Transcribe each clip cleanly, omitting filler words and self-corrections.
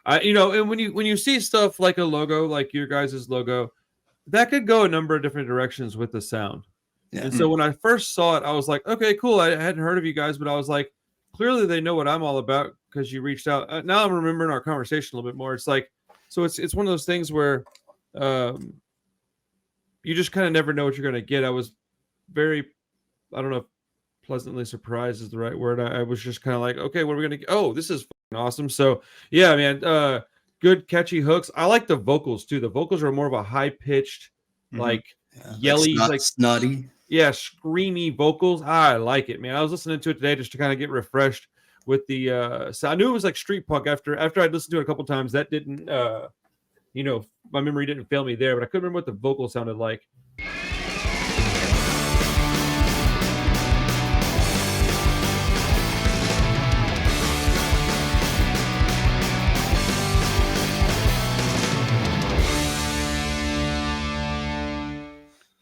And when you see stuff like a logo, like your guys' logo, that could go a number of different directions with the sound. Yeah. And so when I first saw it, I was like, okay, cool. I hadn't heard of you guys, but I was like, clearly they know what I'm all about because you reached out. Now I'm remembering our conversation a little bit more. It's like, so it's one of those things where um, you just kind of never know what you're going to get. I was very, I don't know if pleasantly surprised is the right word. I was just kind of like, okay, what are we going to get? Oh, this is awesome. So yeah, man, good catchy hooks. I like the vocals too. The vocals are more of a high pitched, like Like yelly, like snotty. yeah, screamy vocals. I like it, man. I was listening to it today just to kind of get refreshed with the so I knew it was like street punk after I'd listened to it a couple times. That didn't my memory didn't fail me there, but I couldn't remember what the vocal sounded like.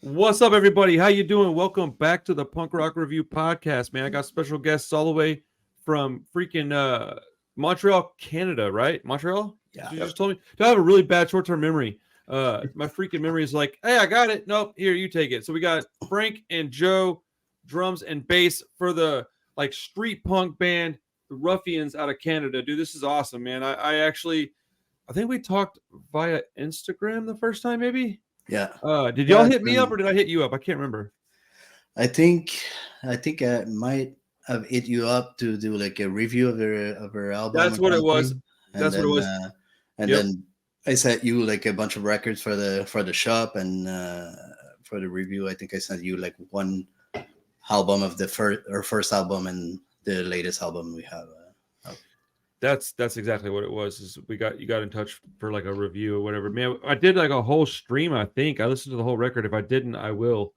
What's up, everybody? How you doing? Welcome back to the Punk Rock Review Podcast, man. I got special guests all the way from freaking Montreal, Canada, right? Montreal? Yeah. You just told me. I have a really bad short-term memory. My freaking memory is like, hey, I got it. Nope, here, you take it. So we got Frank and Joe, drums and bass for the like street punk band, the Ruffianz out of Canada. Dude, this is awesome, man. I think we talked via Instagram the first time, maybe. Yeah. Did y'all hit me up or did I hit you up? I can't remember. I think I might have hit you up to do like a review of her album. That's what it was. That's what it was. And then I sent you like a bunch of records for the shop, and for the review, I think I sent you like one album of the first album and the latest album we have. That's exactly what it was. Is you got in touch for like a review or whatever. Man, I did like a whole stream. I think I listened to the whole record. If I didn't, I will.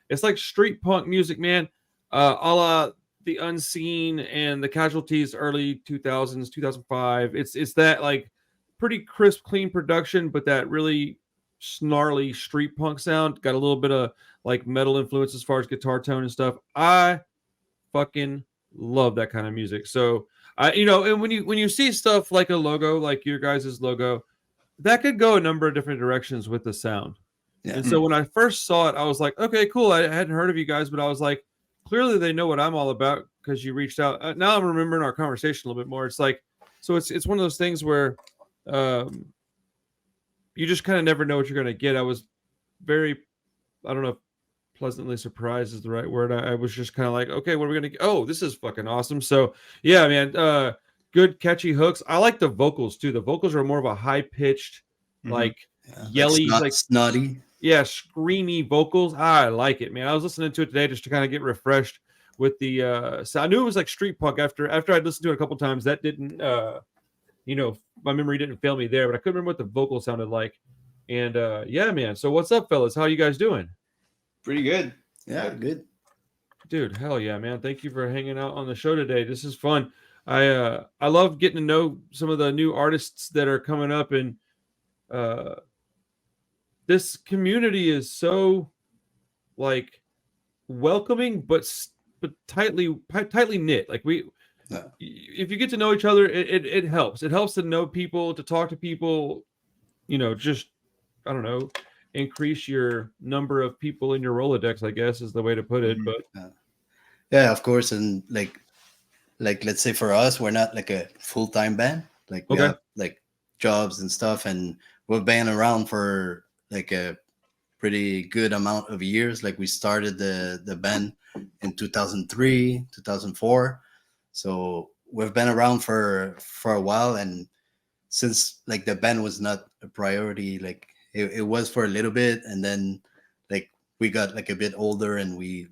It's like street punk music, man. A la The Unseen and The Casualties, early 2000s, 2005. It's that like pretty crisp, clean production, but that really snarly street punk sound. Got a little bit of like metal influence as far as guitar tone and stuff. I fucking love that kind of music. So and when you see stuff like a logo, like your guys' logo, that could go a number of different directions with the sound. Yeah. And so when I first saw it, I was like, okay, cool. I hadn't heard of you guys, but I was like, clearly they know what I'm all about because you reached out. Now I'm remembering our conversation a little bit more. It's like, so it's one of those things where you just kind of never know what you're going to get. I was very, I don't know if pleasantly surprised is the right word. I was just kind of like, okay, what are we going to get? Oh, this is fucking awesome. So yeah, man, good catchy hooks. I like the vocals too. The vocals are more of a high pitched, like yelly, like snotty. Yeah, screamy vocals. I like it, man. I was listening to it today just to kind of get refreshed with the so I knew it was like street punk after I'd listened to it a couple times. That didn't my memory didn't fail me there, but I couldn't remember what the vocal sounded like. And yeah, man. So what's up, fellas? How you guys doing? Pretty good. Yeah, good. Dude, hell yeah, man. Thank you for hanging out on the show today. This is fun. I love getting to know some of the new artists that are coming up, and this community is so like welcoming but tightly knit. Like if you get to know each other, it helps. It helps to know people, to talk to people, just I don't know, increase your number of people in your Rolodex, I guess is the way to put it. But yeah, of course. And like let's say for us, we're not like a full-time band. Like we have like jobs and stuff, and we've been around for like a pretty good amount of years. Like we started the band in 2003, 2004. So we've been around for a while, and since like the band was not a priority, like it was for a little bit, and then like we got like a bit older, and we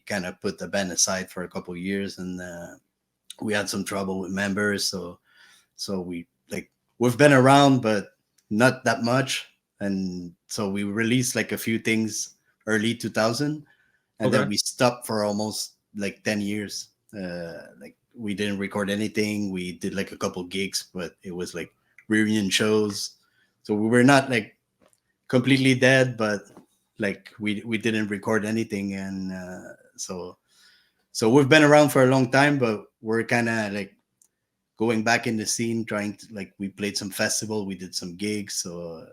kind of put the band aside for a couple of years, and we had some trouble with members, so we've been around but not that much, and so we released like a few things early 2000, and then we stopped for almost like 10 years. Like we didn't record anything. We did like a couple gigs, but it was like reunion shows, so we were not like completely dead, but like we didn't record anything. And so we've been around for a long time, but we're kind of like going back in the scene, trying to like we played some festival, we did some gigs, so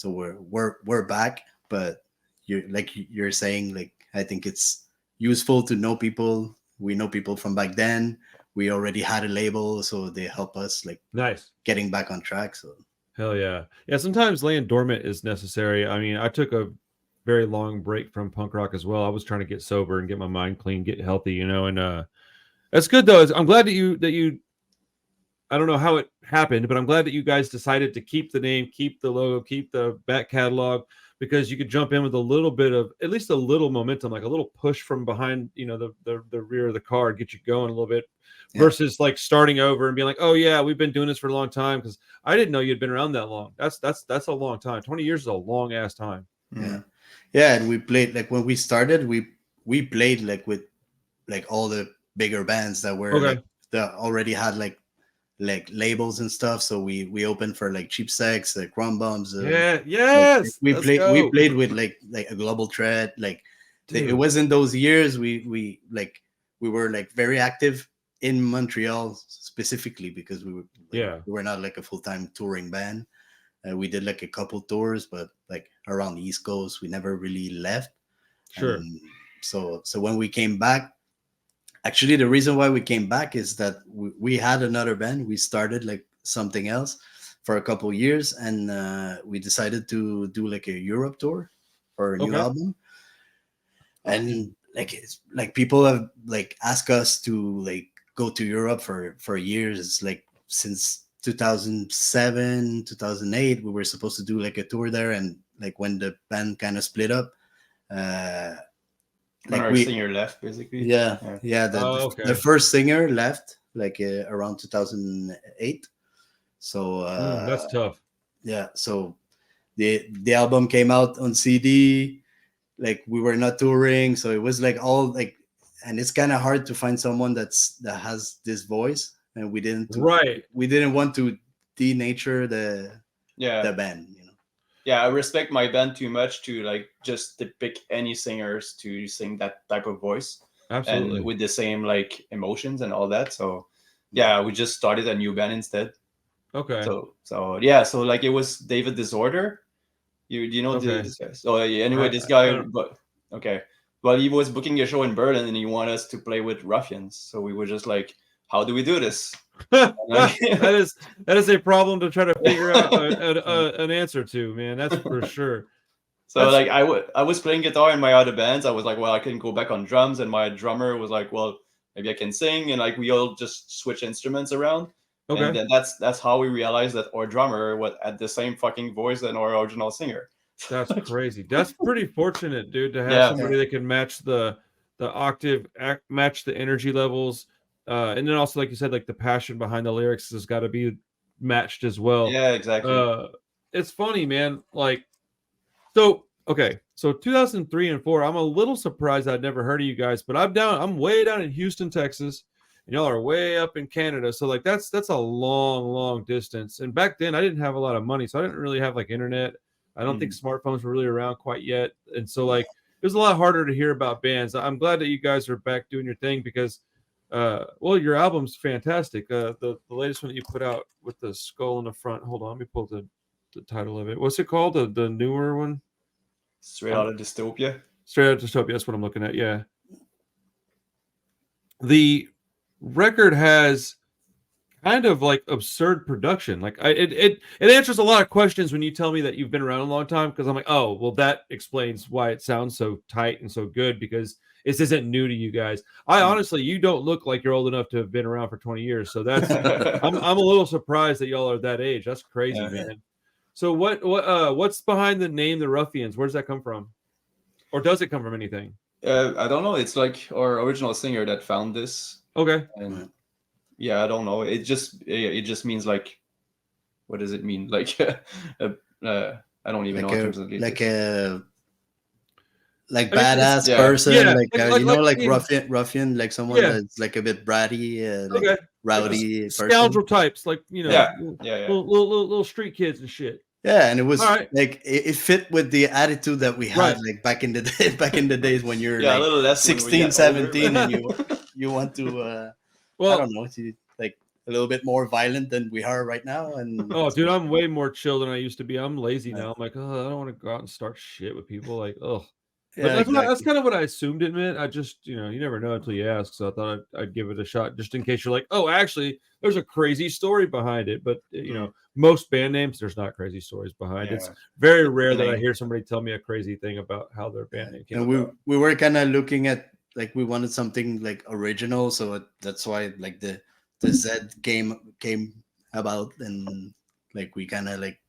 we're back. But you're saying, like, I think it's useful to know people. We know people from back then. We already had a label, so they help us like Nice. getting back on track. So Hell yeah. Yeah, sometimes laying dormant is necessary. I mean, I took a very long break from punk rock as well. I was trying to get sober and get my mind clean, get healthy, you know, and that's good though. I'm glad that you I don't know how it happened, but I'm glad that you guys decided to keep the name, keep the logo, keep the back catalog, because you could jump in with a little bit of at least a little momentum, like a little push from behind, you know, the rear of the car, get you going a little bit, versus like starting over and being like, oh yeah, we've been doing this for a long time. Because I didn't know you'd been around that long. That's a long time. 20 years is a long ass time. Yeah, and we played like when we started, we played like with like all the bigger bands that were like that already had like labels and stuff. So we opened for like Cheap Sex, like Krum Bums. Yes. We played with like a Global Threat. Like it was in those years we were like very active in Montreal specifically because we were not like a full-time touring band. We did like a couple tours, but like around the East Coast, we never really left. Sure. So when we came back, actually, the reason why we came back is that we had another band. We started like something else for a couple of years, and we decided to do like a Europe tour for a new album. And like people have like asked us to like go to Europe for years. It's like since 2007, 2008, we were supposed to do like a tour there, and like when the band kind of split up, like our singer left, basically. The first singer left like around 2008. So that's tough. Yeah, so the album came out on CD. Like we were not touring, so it was like all like, and it's kind of hard to find someone that has this voice, and we didn't want to denature the band, you know. Yeah, I respect my band too much to like just to pick any singers to sing that type of voice. Absolutely. And with the same like emotions and all that. So yeah, we just started a new band instead. Okay. So yeah, so like it was David Disorder. You know this guy. So anyway, this guy, but okay. Well, he was booking a show in Berlin and he wanted us to play with Ruffianz. So we were just like, how do we do this? that is a problem to try to figure out an answer to, man. That's for sure. So like I was playing guitar in my other bands. I was like, well, I can go back on drums, and my drummer was like, well, maybe I can sing, and like we all just switch instruments around. Okay. And then that's how we realized that our drummer had the same fucking voice than our original singer. That's crazy. That's pretty fortunate, dude, to have somebody that can match the octave, match the energy levels. And then also, like you said, like the passion behind the lyrics has got to be matched as well. Yeah, exactly. It's funny, man. Like, so 2003 and 4. I'm a little surprised I'd never heard of you guys, but I'm way down in Houston, Texas, and y'all are way up in Canada. So like that's a long distance. And back then I didn't have a lot of money, so I didn't really have like internet. I don't think smartphones were really around quite yet, and so like it was a lot harder to hear about bands. I'm glad that you guys are back doing your thing because. Well, your album's fantastic. The latest one that you put out with the skull in the front. Hold on, let me pull the title of it. What's it called? The newer one? Straight Outta Dystopia. Straight Outta Dystopia. That's what I'm looking at. Yeah. The record has kind of like absurd production. Like it answers a lot of questions when you tell me that you've been around a long time, because I'm like, oh, well, that explains why it sounds so tight and so good, because this isn't new to you guys. Honestly, you don't look like you're old enough to have been around for 20 years. So that's I'm a little surprised that y'all are that age. That's crazy, man. So what's behind the name the Ruffianz? Where does that come from? Or does it come from anything? I don't know. It's like our original singer that found this. Okay. And yeah, I don't know. It just means like, what does it mean? Like I don't even know. Like badass person, ruffian, like someone that's like a bit bratty, rowdy person. Scoundrel types, like, you know, yeah. Little street kids and shit. Yeah, and it was like it fit with the attitude that we had like back in the days when you're like 16, 17 and you want to I don't know, like a little bit more violent than we are right now. And oh, dude, I'm way more chill than I used to be. I'm lazy now. I'm like, oh, I don't want to go out and start shit with people. Like, oh. But yeah, that's, exactly. that's kind of what I assumed it meant. I just, you never know until you ask. So I thought I'd give it a shot just in case you're like, oh, actually, there's a crazy story behind it. But, most band names, there's not crazy stories behind. Yeah. It's very rare that I hear somebody tell me a crazy thing about how their band name came and about. we were kind of looking at, like, we wanted something like original. So that's why like the Z came about, and like we kind of like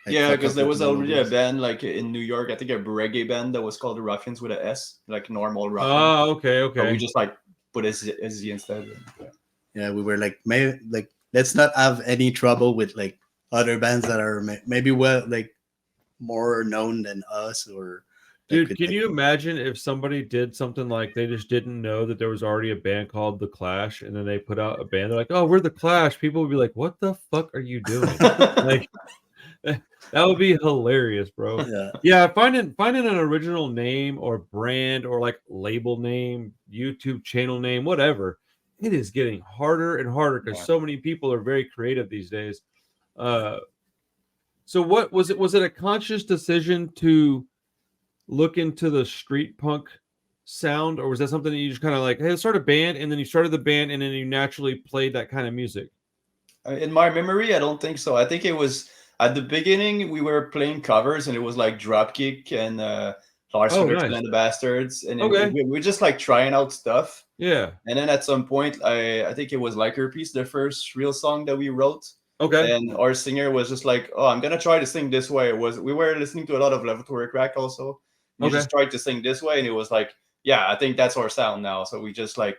yeah, because there was already a logos. band like in New York, I think a reggae band that was called the Ruffianz with a S, like normal Ruffians. Oh, okay. But we just like put a Z instead. Yeah, we were like, maybe like let's not have any trouble with like other bands that are maybe like more known than us, or dude, can you imagine if somebody did something like they just didn't know that there was already a band called The Clash, and then they put out a band, they're like, oh, we're The Clash. People would be like, what the fuck are you doing? Like, that would be hilarious, bro. Yeah, finding an original name or brand or like label name, YouTube channel name, whatever, it is getting harder and harder because so many people are very creative these days. So what was it? Was it a conscious decision to look into the street punk sound, or was that something that you just kind of like, hey, let's start a band, and then you started the band and then you naturally played that kind of music? In my memory, I don't think so. I think it was at the beginning we were playing covers, and it was like Dropkick and Lars Ulriksen and the Bastards, and we were just like trying out stuff. Yeah. And then at some point, I think it was Liker Piece, the first real song that we wrote. Okay. And our singer was just like, oh, I'm gonna try to sing this way. We were listening to a lot of Laboratory Crack also. We just tried to sing this way, and it was like, yeah, I think that's our sound now. So we just like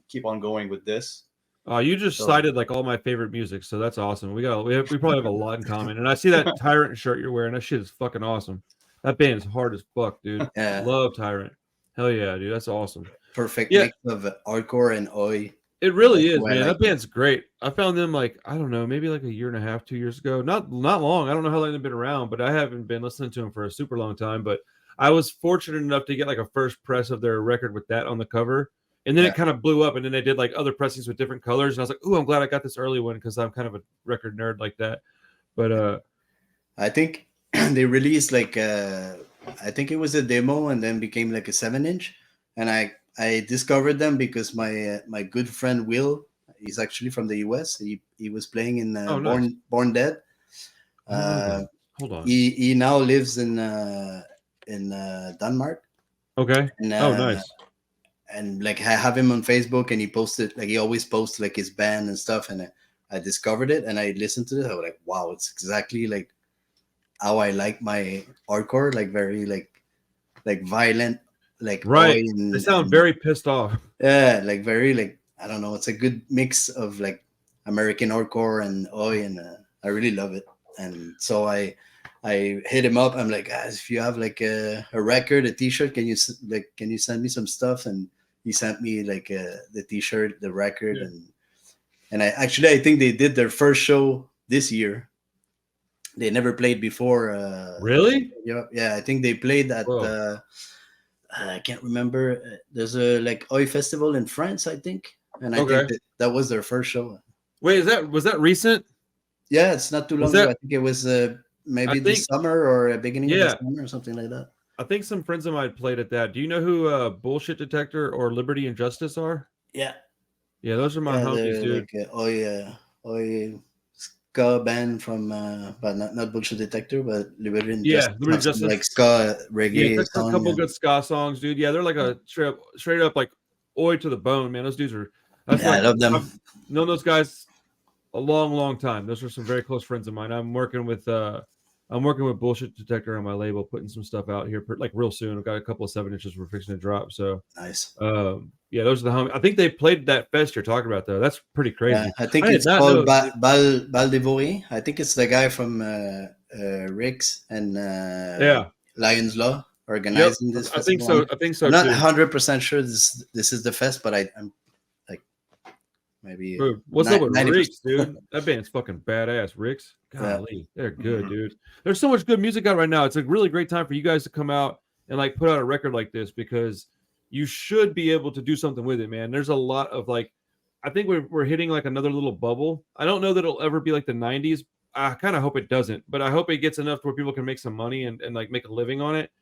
keep on going with this. You just cited like all my favorite music, so that's awesome. We probably have a lot in common. And I see that Tyrant shirt you're wearing. That shit is fucking awesome. That band is hard as fuck, dude. Yeah. Love Tyrant. Hell yeah, dude. That's awesome. Perfect mix of hardcore and oi. It really is, man. That band's great. I found them like, I don't know, maybe like a year and a half, 2 years ago. Not long. I don't know how long they've been around, but I haven't been listening to them for a super long time. But I was fortunate enough to get like a first press of their record with that on the cover. And then it kind of blew up, and then they did like other pressings with different colors. And I was like, "Ooh, I'm glad I got this early one because I'm kind of a record nerd like that." But I think they released like I think it was a demo, and then became like a 7-inch. And I discovered them because my good friend Will, he's actually from the US. He was playing in Born Dead. Hold on. He now lives in Denmark. Okay. And, nice. And like I have him on Facebook, and he posted, like, he always posts like his band and stuff, and I discovered it and I listened to it. I was like, wow, it's exactly like how I like my hardcore, like very like violent, like right. They sound very pissed off. Yeah, like very like, I don't know, it's a good mix of like American hardcore and oi, and I really love it. And so I hit him up. I'm like, guys, if you have like a record, a T-shirt, can you send me some stuff? And he sent me like the T-shirt, the record, and I think they did their first show this year. They never played before. Really? Yeah. I think they played at I can't remember. There's a like Oi festival in France, I think, and I think that was their first show. Wait, was that recent? Yeah, it's not too long ago. I think it was maybe this summer or beginning of the summer or something like that. I think some friends of mine played at that. Do you know who Bullshit Detector or Liberty and Justice are? Yeah. Yeah, those are my homies, dude. Like, oi ska band from but not Bullshit Detector, but Liberty and Justice. Liberty and Justice. Like ska reggae. A couple good ska songs, dude. Yeah, they're like a straight up like oi to the bone, man. Those dudes are I love them. I've known those guys a long time. Those are some very close friends of mine. I'm working with Bullshit Detector on my label, putting some stuff out here like real soon. I've got a couple of 7-inches we're fixing to drop. So nice. Those are the homies. I think they played that fest you're talking about though. That's pretty crazy. Yeah, I think it's called Bal Devoe. I think it's the guy from Rix and Lion's Law organizing this festival. I think so. I'm not 100% sure this is the fest, but I'm like maybe. Bro, what's up with Rix, dude? That band's fucking badass. Rix, golly, they're good, dude. There's so much good music out right now. It's a really great time for you guys to come out and like put out a record like this because you should be able to do something with it, man. There's a lot of like, I think we're hitting like another little bubble. I don't know that it'll ever be like the 90s. I kind of hope it doesn't, but I hope it gets enough to where people can make some money and like make a living on it.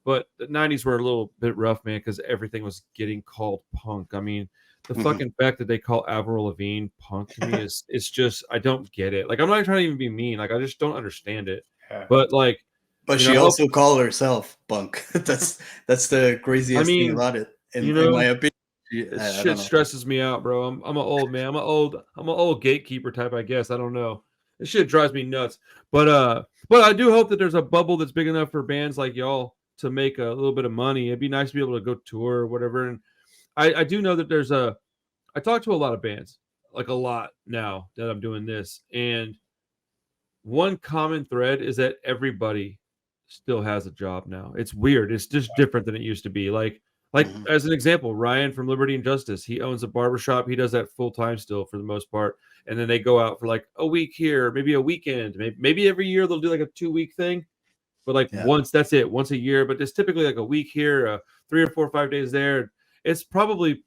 But the 90s were a little bit rough, man, because everything was getting called punk. I mean, the fucking fact that they call Avril Lavigne punk to me is it's just I don't get it. Like I'm not trying to even be mean. Like I just don't understand it. But like, but she also called herself punk. that's the craziest thing about it, in my opinion. This shit stresses me out, bro. I'm an old man. I'm an old gatekeeper type, I guess. I don't know. This shit drives me nuts. But I do hope that there's a bubble that's big enough for bands like y'all to make a little bit of money. It'd be nice to be able to go tour or whatever. And I do know that I talk to a lot of bands, like a lot now that I'm doing this. And one common thread is that everybody still has a job now. It's weird. It's just different than it used to be. Like as an example, Ryan from Liberty and Justice, he owns a barbershop. He does that full time still for the most part. And then they go out for like a week here, maybe a weekend, maybe every year they'll do like a 2-week thing. But like once, that's it, once a year. But it's typically like a week here, 3 or 4 or 5 days there. It's probably,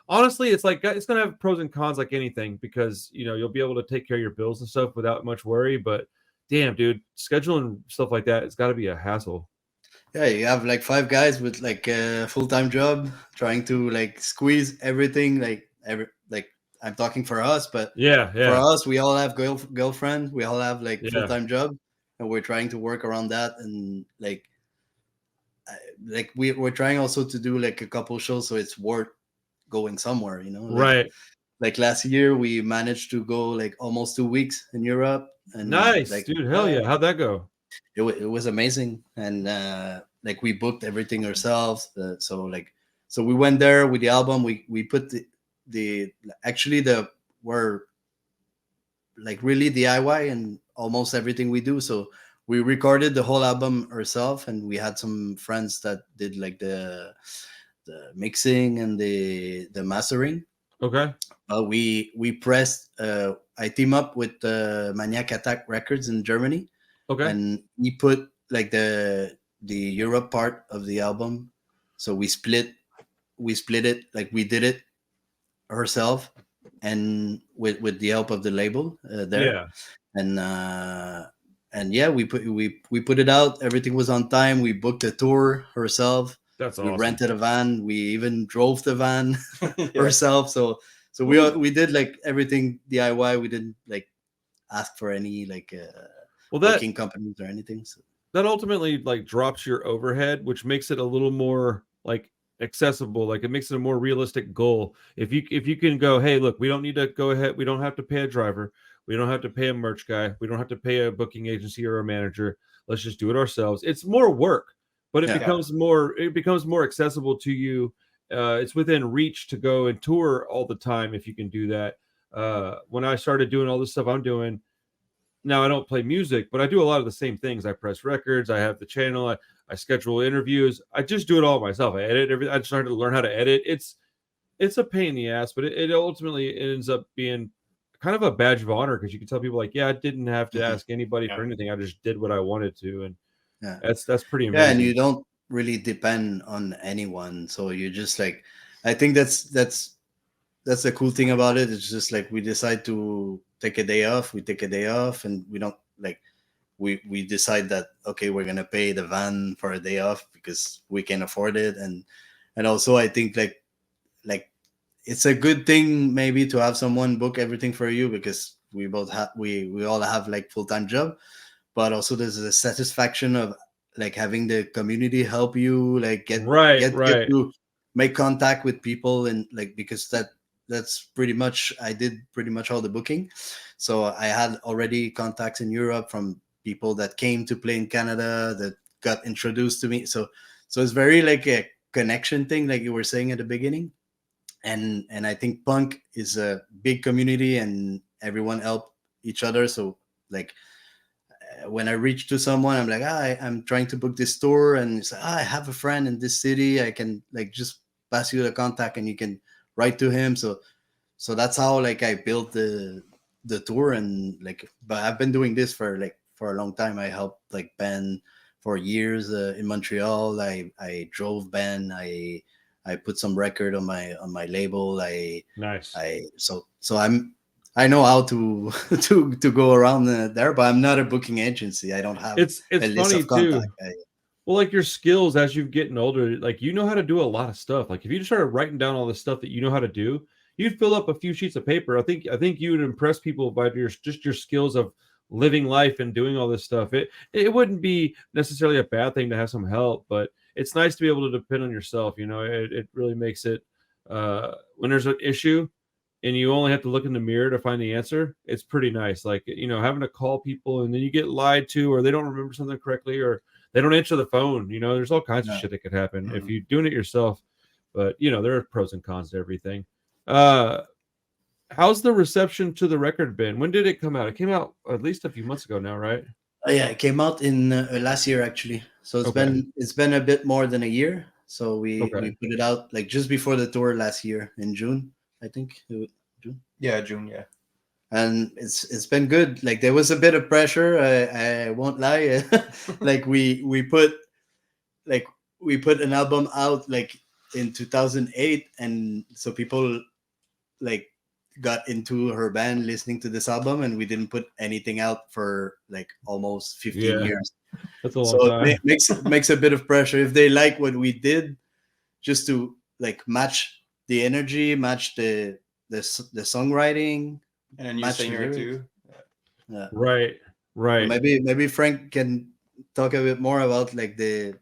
honestly, it's like it's gonna have pros and cons like anything, because you'll be able to take care of your bills and stuff without much worry. But damn, dude, scheduling stuff like that, it's got to be a hassle. Yeah, you have like 5 guys with like a full-time job trying to like squeeze everything. Like I'm talking for us, but for us, we all have girlfriend. We all have like full-time job, and we're trying to work around that. And like we're trying also to do like a couple shows, so it's worth going somewhere. Right. Like last year, we managed to go like almost 2 weeks in Europe. And nice, like, dude. Hell yeah. How'd that go? It was amazing. And like we booked everything ourselves. So we went there with the album. We put we're like really DIY and almost everything we do. So we recorded the whole album ourselves, and we had some friends that did like the mixing and the mastering. Okay. We pressed. I team up with Maniac Attack Records in Germany. Okay. And we put like the Europe part of the album. So we split it, like we did it ourselves, and with the help of the label there. And yeah, we put it out. Everything was on time. We booked a tour ourselves. That's awesome. We rented a van. We even drove the van ourselves. So we did like everything DIY. We didn't like ask for any like booking companies or anything. So that ultimately like drops your overhead, which makes it a little more like accessible. Like it makes it a more realistic goal. If you can go, hey, look, we don't need to go ahead. We don't have to pay a driver. We don't have to pay a merch guy. We don't have to pay a booking agency or a manager. Let's just do it ourselves. It's more work, but it becomes more accessible to you. It's within reach to go and tour all the time if you can do that. When I started doing all this stuff I'm doing now, I don't play music, but I do a lot of the same things. I press records. I have the channel. I schedule interviews. I just do it all myself. I edit everything. I started to learn how to edit. It's a pain in the ass, but it ultimately ends up being kind of a badge of honor, because you can tell people like, yeah, I didn't have to ask anybody for anything. I just did what I wanted to. And that's pretty amazing. Yeah, and you don't really depend on anyone. So you just like, I think that's the cool thing about it. It's just like we decide to take a day off. We take a day off, and we don't like we decide that okay, we're gonna pay the van for a day off because we can afford it. And also I think like it's a good thing maybe to have someone book everything for you, because we both have we all have like full-time job, but also there's a satisfaction of like having the community help you like get to make contact with people. And like because that's pretty much, I did pretty much all the booking. So I had already contacts in Europe from people that came to play in Canada that got introduced to me. So it's very like a connection thing, like you were saying at the beginning. And I think punk is a big community and everyone help each other. So like when I reach to someone, I'm like, I'm trying to book this tour, and it's like, I have a friend in this city. I can like just pass you the contact and you can write to him. So that's how like I built the tour. And like, but I've been doing this for a long time. I helped like band for years in Montreal. I drove band. I I put some record on my label. Nice. So I know how to to go around there, but I'm not a booking agency. I don't have It's a list funny of contact. too. Well, like your skills as you're getting older, like you know how to do a lot of stuff. Like if you just started writing down all the stuff that you know how to do, you'd fill up a few sheets of paper. I think you would impress people by your skills of living life and doing all this stuff. It wouldn't be necessarily a bad thing to have some help, but it's nice to be able to depend on yourself. You know, it really makes it when there's an issue and you only have to look in the mirror to find the answer. It's pretty nice. Like, you know, having to call people and then you get lied to, or they don't remember something correctly, or they don't answer the phone. You know, there's all kinds of shit that could happen if you're doing it yourself. But you know, there are pros and cons to everything. How's the reception to the record been? When did it come out? It came out at least a few months ago now, right? Yeah, it came out in last year actually. So it's been a bit more than a year. So we put it out like just before the tour last year in June, I think. June. Yeah, June. Yeah. And it's been good. Like there was a bit of pressure. I won't lie. Like we put an album out like in 2008, and so people like got into her band listening to this album, and we didn't put anything out for like almost 15 years. That's a long time. It makes a bit of pressure if they like what we did, just to like match the energy, match the songwriting, and a new singer too. Yeah. Right. Maybe Frank can talk a bit more about like the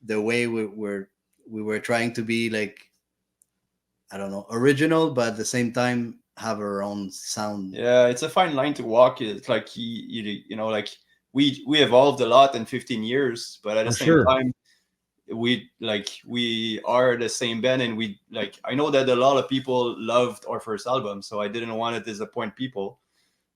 way we were trying to be like, I don't know, original, but at the same time have our own sound. Yeah, it's a fine line to walk. It's like you know, like we evolved a lot in 15 years, but at the same time, we are the same band, and we like, I know that a lot of people loved our first album, so I didn't want to disappoint people.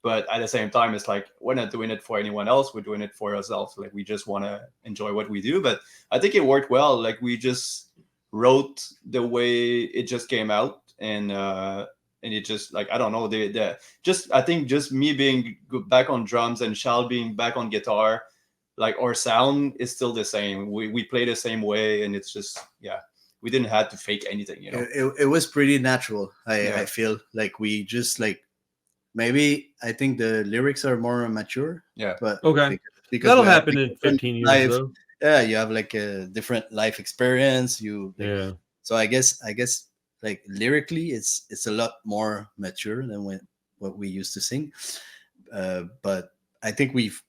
But at the same time, it's like we're not doing it for anyone else. We're doing it for ourselves. Like we just want to enjoy what we do. But I think it worked well. Like we just wrote the way it just came out, and it just like, I don't know, I think just me being back on drums and Charles being back on guitar, like our sound is still the same. We play the same way, and it's just, yeah, we didn't have to fake anything, you know. It was pretty natural. I feel like we just like, maybe I think the lyrics are more mature. Yeah. But because that'll happen in 15 years though. Yeah, you have like a different life experience. So I guess like lyrically it's a lot more mature than what we used to sing. But I think we've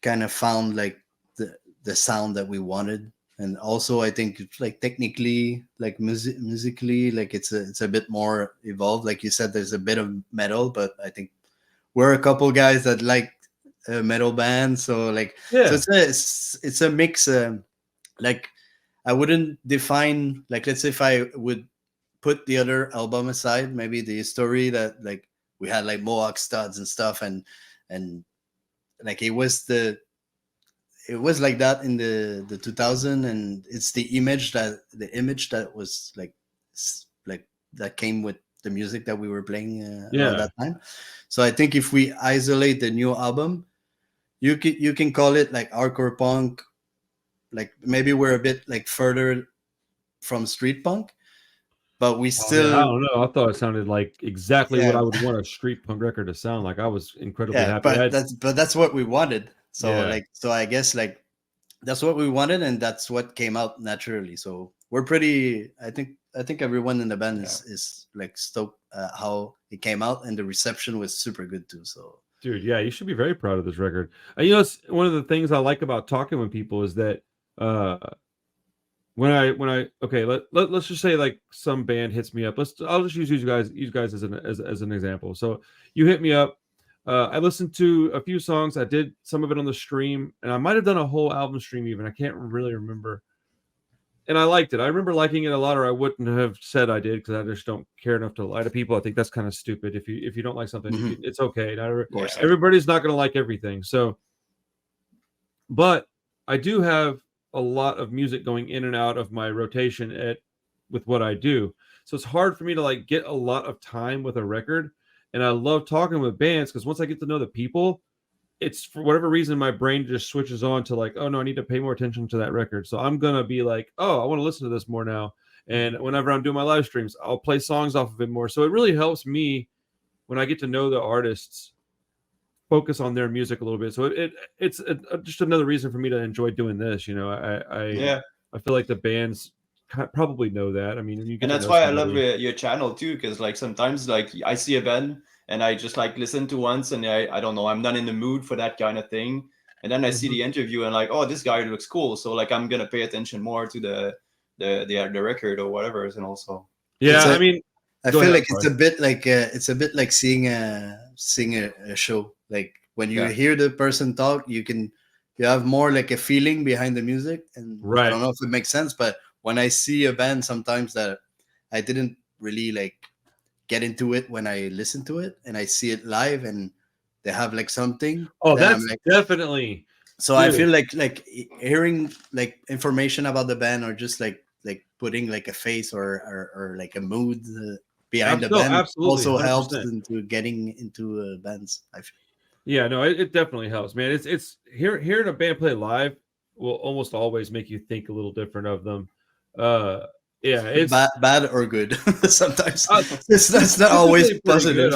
kind of found like the sound that we wanted. And also I think it's like technically, like musically, like it's a bit more evolved. Like you said, there's a bit of metal, but I think we're a couple guys that like a metal band. So like, so it's a mix. Like I wouldn't define, like, let's say if I would put the other album aside, maybe the story that like we had like Mohawk studs and stuff, and like it was like that in the 2000, and it's the image that was like that came with the music that we were playing around that time. So I think if we isolate the new album, you can call it like hardcore punk. Like maybe we're a bit like further from street punk, but we still. I don't know. I thought it sounded like exactly what I would want a street punk record to sound like. I was incredibly happy. But that's what we wanted. So so I guess like that's what we wanted, and that's what came out naturally. So we're pretty. I think everyone in the band is like stoked how it came out, and the reception was super good too. So. Dude, yeah, you should be very proud of this record. You know, it's one of the things I like about talking with people is that let's just say like some band hits me up. I'll just use you guys as an example. So you hit me up. I listened to a few songs. I did some of it on the stream, and I might have done a whole album stream even. I can't really remember. And I liked it. I remember liking it a lot, or I wouldn't have said I did, because I just don't care enough to lie to people. I think that's kind of stupid. If you don't like something, it's okay. Everybody's not going to like everything. So, but I do have a lot of music going in and out of my rotation with what I do. So it's hard for me to like get a lot of time with a record. And I love talking with bands, because once I get to know the people, it's for whatever reason my brain just switches on to like, oh no, I need to pay more attention to that record. So I'm gonna be like, oh, I want to listen to this more now. And whenever I'm doing my live streams, I'll play songs off of it more. So it really helps me when I get to know the artists, focus on their music a little bit. So it's just another reason for me to enjoy doing this. You know, I feel like the bands probably know that. I mean, and that's why I love your channel too, because like sometimes like I see a band and I just like listen to once and I don't know, I'm not in the mood for that kind of thing, and then I see the interview and like, oh, this guy looks cool, so like I'm gonna pay attention more to the record or whatever. And also I mean, I feel like it's a bit like seeing a show. Like when you hear the person talk, you have more like a feeling behind the music, and I don't know if it makes sense, but when I see a band sometimes that I didn't really like get into it when I listen to it, and I see it live and they have like something. Oh, that's like, definitely. So I feel like hearing like information about the band, or just like putting like a face or like a mood behind the band also 100%. Helps into getting into bands. I feel. Yeah, no, it definitely helps, man. It's hearing a band play live will almost always make you think a little different of them. Yeah, it's bad or good. Sometimes that's not always positive.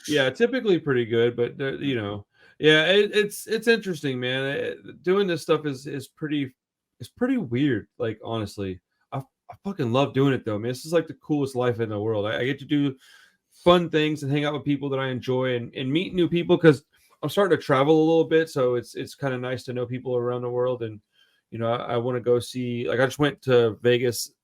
Good, typically pretty good, but you know, it's interesting, man. Doing this stuff is pretty weird. Like honestly, I fucking love doing it though, man. This is like the coolest life in the world. I get to do fun things and hang out with people that I enjoy and meet new people, because I'm starting to travel a little bit, so it's kind of nice to know people around the world. And you know, I want to go see, like I just went to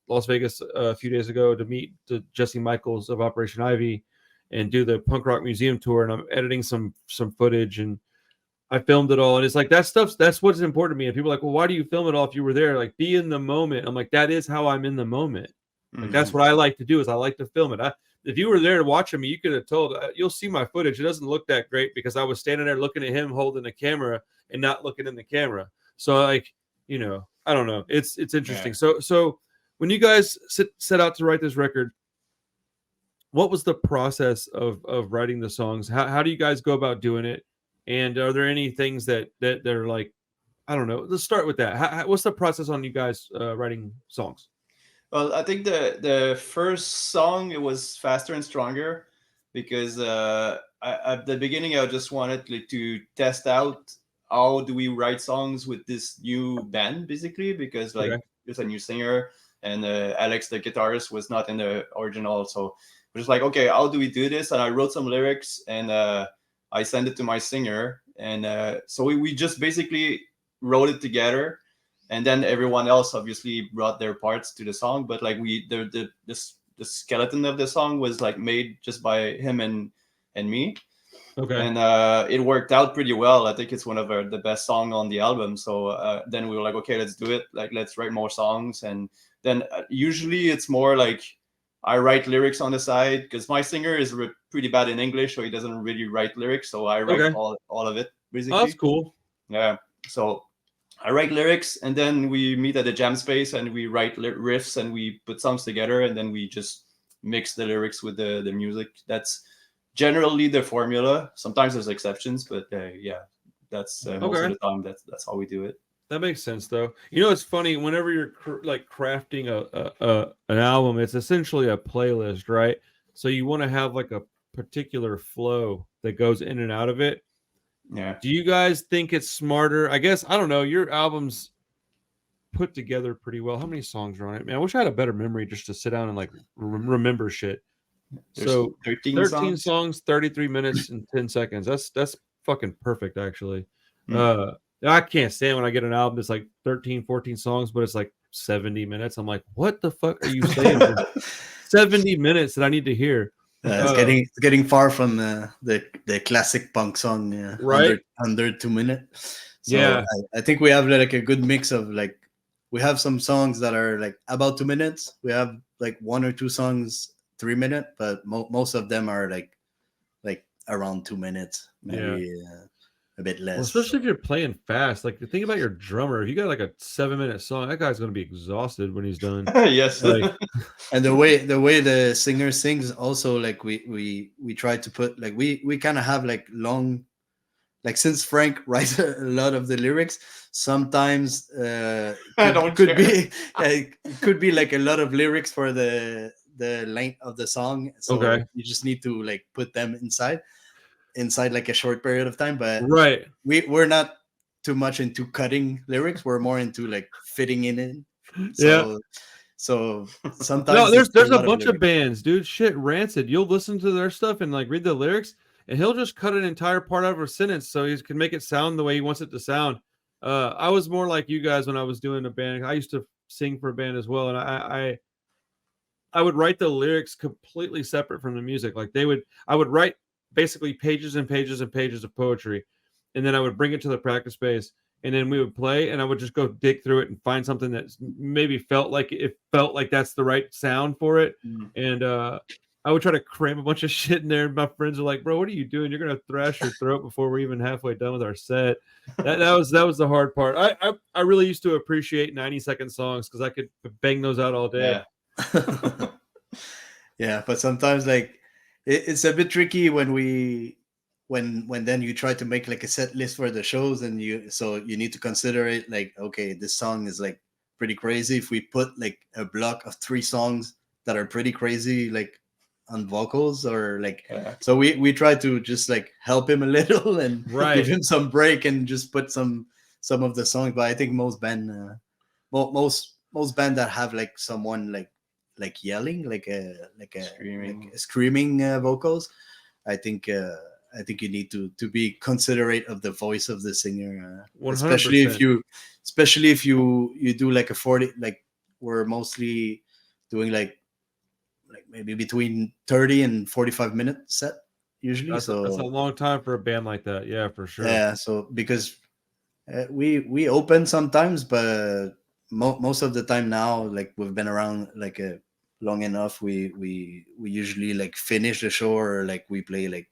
Las Vegas a few days ago to meet Jesse Michaels of Operation Ivy and do the punk rock museum tour, and I'm editing some footage and I filmed it all. And it's like that's what's important to me. And people are like, well, why do you film it all if you were there? Like, be in the moment. I'm like, that is how I'm in the moment. Like, that's what I like to do, is I like to film it. If you were there watching me, you could have told, you'll see my footage. It doesn't look that great because I was standing there looking at him holding the camera and not looking in the camera. So like, you know, I don't know. It's interesting. Yeah. So when you guys set out to write this record, what was the process of writing the songs? How do you guys go about doing it? And are there any things that are like, I don't know, let's start with that. What's the process on you guys writing songs? Well, I think the first song, it was Faster and Stronger, because at the beginning I just wanted to test out how do we write songs with this new band, basically, because like there's a new singer and Alex, the guitarist, was not in the original. So we're just like, okay, how do we do this? And I wrote some lyrics and I sent it to my singer. And so we just basically wrote it together. And then everyone else obviously brought their parts to the song. But like the skeleton of the song was like made just by him and me. Okay. And it worked out pretty well. I think it's one of the best songs on the album. So then we were like, okay, let's do it. Like, let's write more songs. And then usually it's more like I write lyrics on the side, because my singer is pretty bad in English, so he doesn't really write lyrics. So I write all of it, basically. Oh, that's cool. Yeah. So I write lyrics, and then we meet at the jam space and we write riffs and we put songs together, and then we just mix the lyrics with the music. That's generally the formula. Sometimes there's exceptions, but that's most of the time that's how we do it. That makes sense, though. You know, it's funny, whenever you're like crafting an album, it's essentially a playlist, right? So you want to have like a particular flow that goes in and out of it. Yeah. Do you guys think it's smarter? I guess, I don't know, your album's put together pretty well. How many songs are on it? Man, I wish I had a better memory just to sit down and like remember shit. There's so 13 songs, 33 minutes and 10 seconds. That's fucking perfect, actually. I can't stand when I get an album that's like 13, 14 songs, but it's like 70 minutes. I'm like, what the fuck are you saying? 70 minutes that I need to hear. It's getting far from the classic punk song, right? Under 2 minutes. So I think we have like a good mix of like, we have some songs that are like about 2 minutes. We have like 1 or 2 songs 3 minutes, but most of them are like around 2 minutes, maybe a bit less. Well, especially if you're playing fast. Like, think about your drummer. If you got like a 7-minute song, that guy's gonna be exhausted when he's done. Yes. Like, and the way the singer sings also, like we try to put like we kind of have like long like since Frank writes a lot of the lyrics, sometimes I don't could care. be it could be like a lot of lyrics for the length of the song. So Okay. you just need to like put them inside like a short period of time. But Right. we're not too much into cutting lyrics. We're more into like fitting in. Yeah. So sometimes No, there's a a lot of bunch of lyrics. bands, dude. Shit, Rancid. You'll listen to their stuff and like read the lyrics, and he'll just cut an entire part out of a sentence so he can make it sound the way he wants it to sound. I was more like you guys when I was doing a band. I used to sing for a band as well, and I would write the lyrics completely separate from the music. Like I would write basically pages and pages and pages of poetry, and then I would bring it to the practice space, and then we would play, and I would just go dig through it and find something that maybe felt like that's the right sound for it, and I would try to cram a bunch of shit in there. And my friends are like, "Bro, what are you doing? You're gonna thrash your throat before we're even halfway done with our set." That was the hard part. I really used to appreciate 90-second songs because I could bang those out all day. Yeah. Yeah, but sometimes like it's a bit tricky when then you try to make like a set list for the shows, and you need to consider it like, okay, this song is like pretty crazy. If we put like a block of 3 songs that are pretty crazy like on vocals, or like so we try to just like help him a little and give him some break and just put some of the songs. But I think most band most band that have like someone like yelling, like a screaming vocals, I think you need to be considerate of the voice of the singer, 100%. especially if you do like a 40, like we're mostly doing like maybe between 30 and 45-minute set usually. That's so that's a long time for a band like that. Yeah, for sure. yeah, so because we open sometimes, but most of the time now, like we've been around like long enough, we usually like finish the show, or like we play like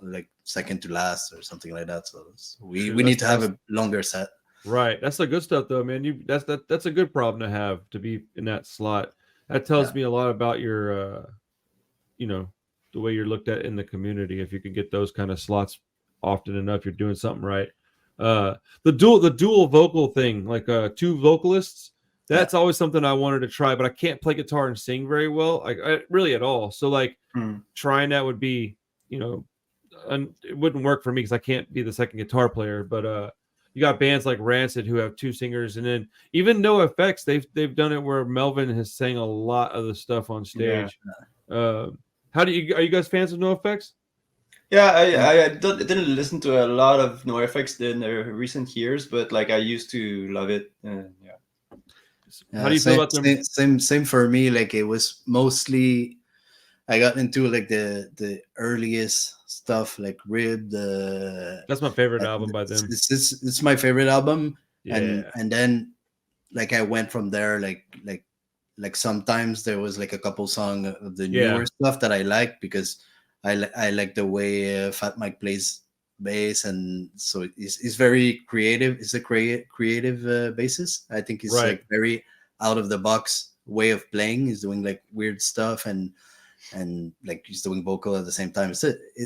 like second to last or something like that. So we need to have a longer set. Right, that's the good stuff though, man. That's a good problem to have, to be in that slot. That tells me a lot about your the way you're looked at in the community. If you can get those kind of slots often enough, you're doing something right. The dual vocal thing, like 2 vocalists, that's always something I wanted to try, but I can't play guitar and sing very well, like really at all. So like trying that would be, it wouldn't work for me because I can't be the second guitar player. But you got bands like Rancid who have 2 singers, and then even NoFX, they've done it where Melvin has sang a lot of the stuff on stage. Yeah. Are you guys fans of NoFX? Yeah, I didn't listen to a lot of NoFX in the recent years, but like I used to love it. Yeah. How do you feel about them? Same for me. Like it was mostly I got into like the earliest stuff, like Rib. That's my favorite album by them. It's my favorite album. Yeah. And then like I went from there. Like sometimes there was like a couple songs of the newer stuff that I like, because I like the way Fat Mike plays bass, and so it's very creative. It's a creative basis. I think it's like very out of the box way of playing. He's doing like weird stuff, and like he's doing vocal at the same time.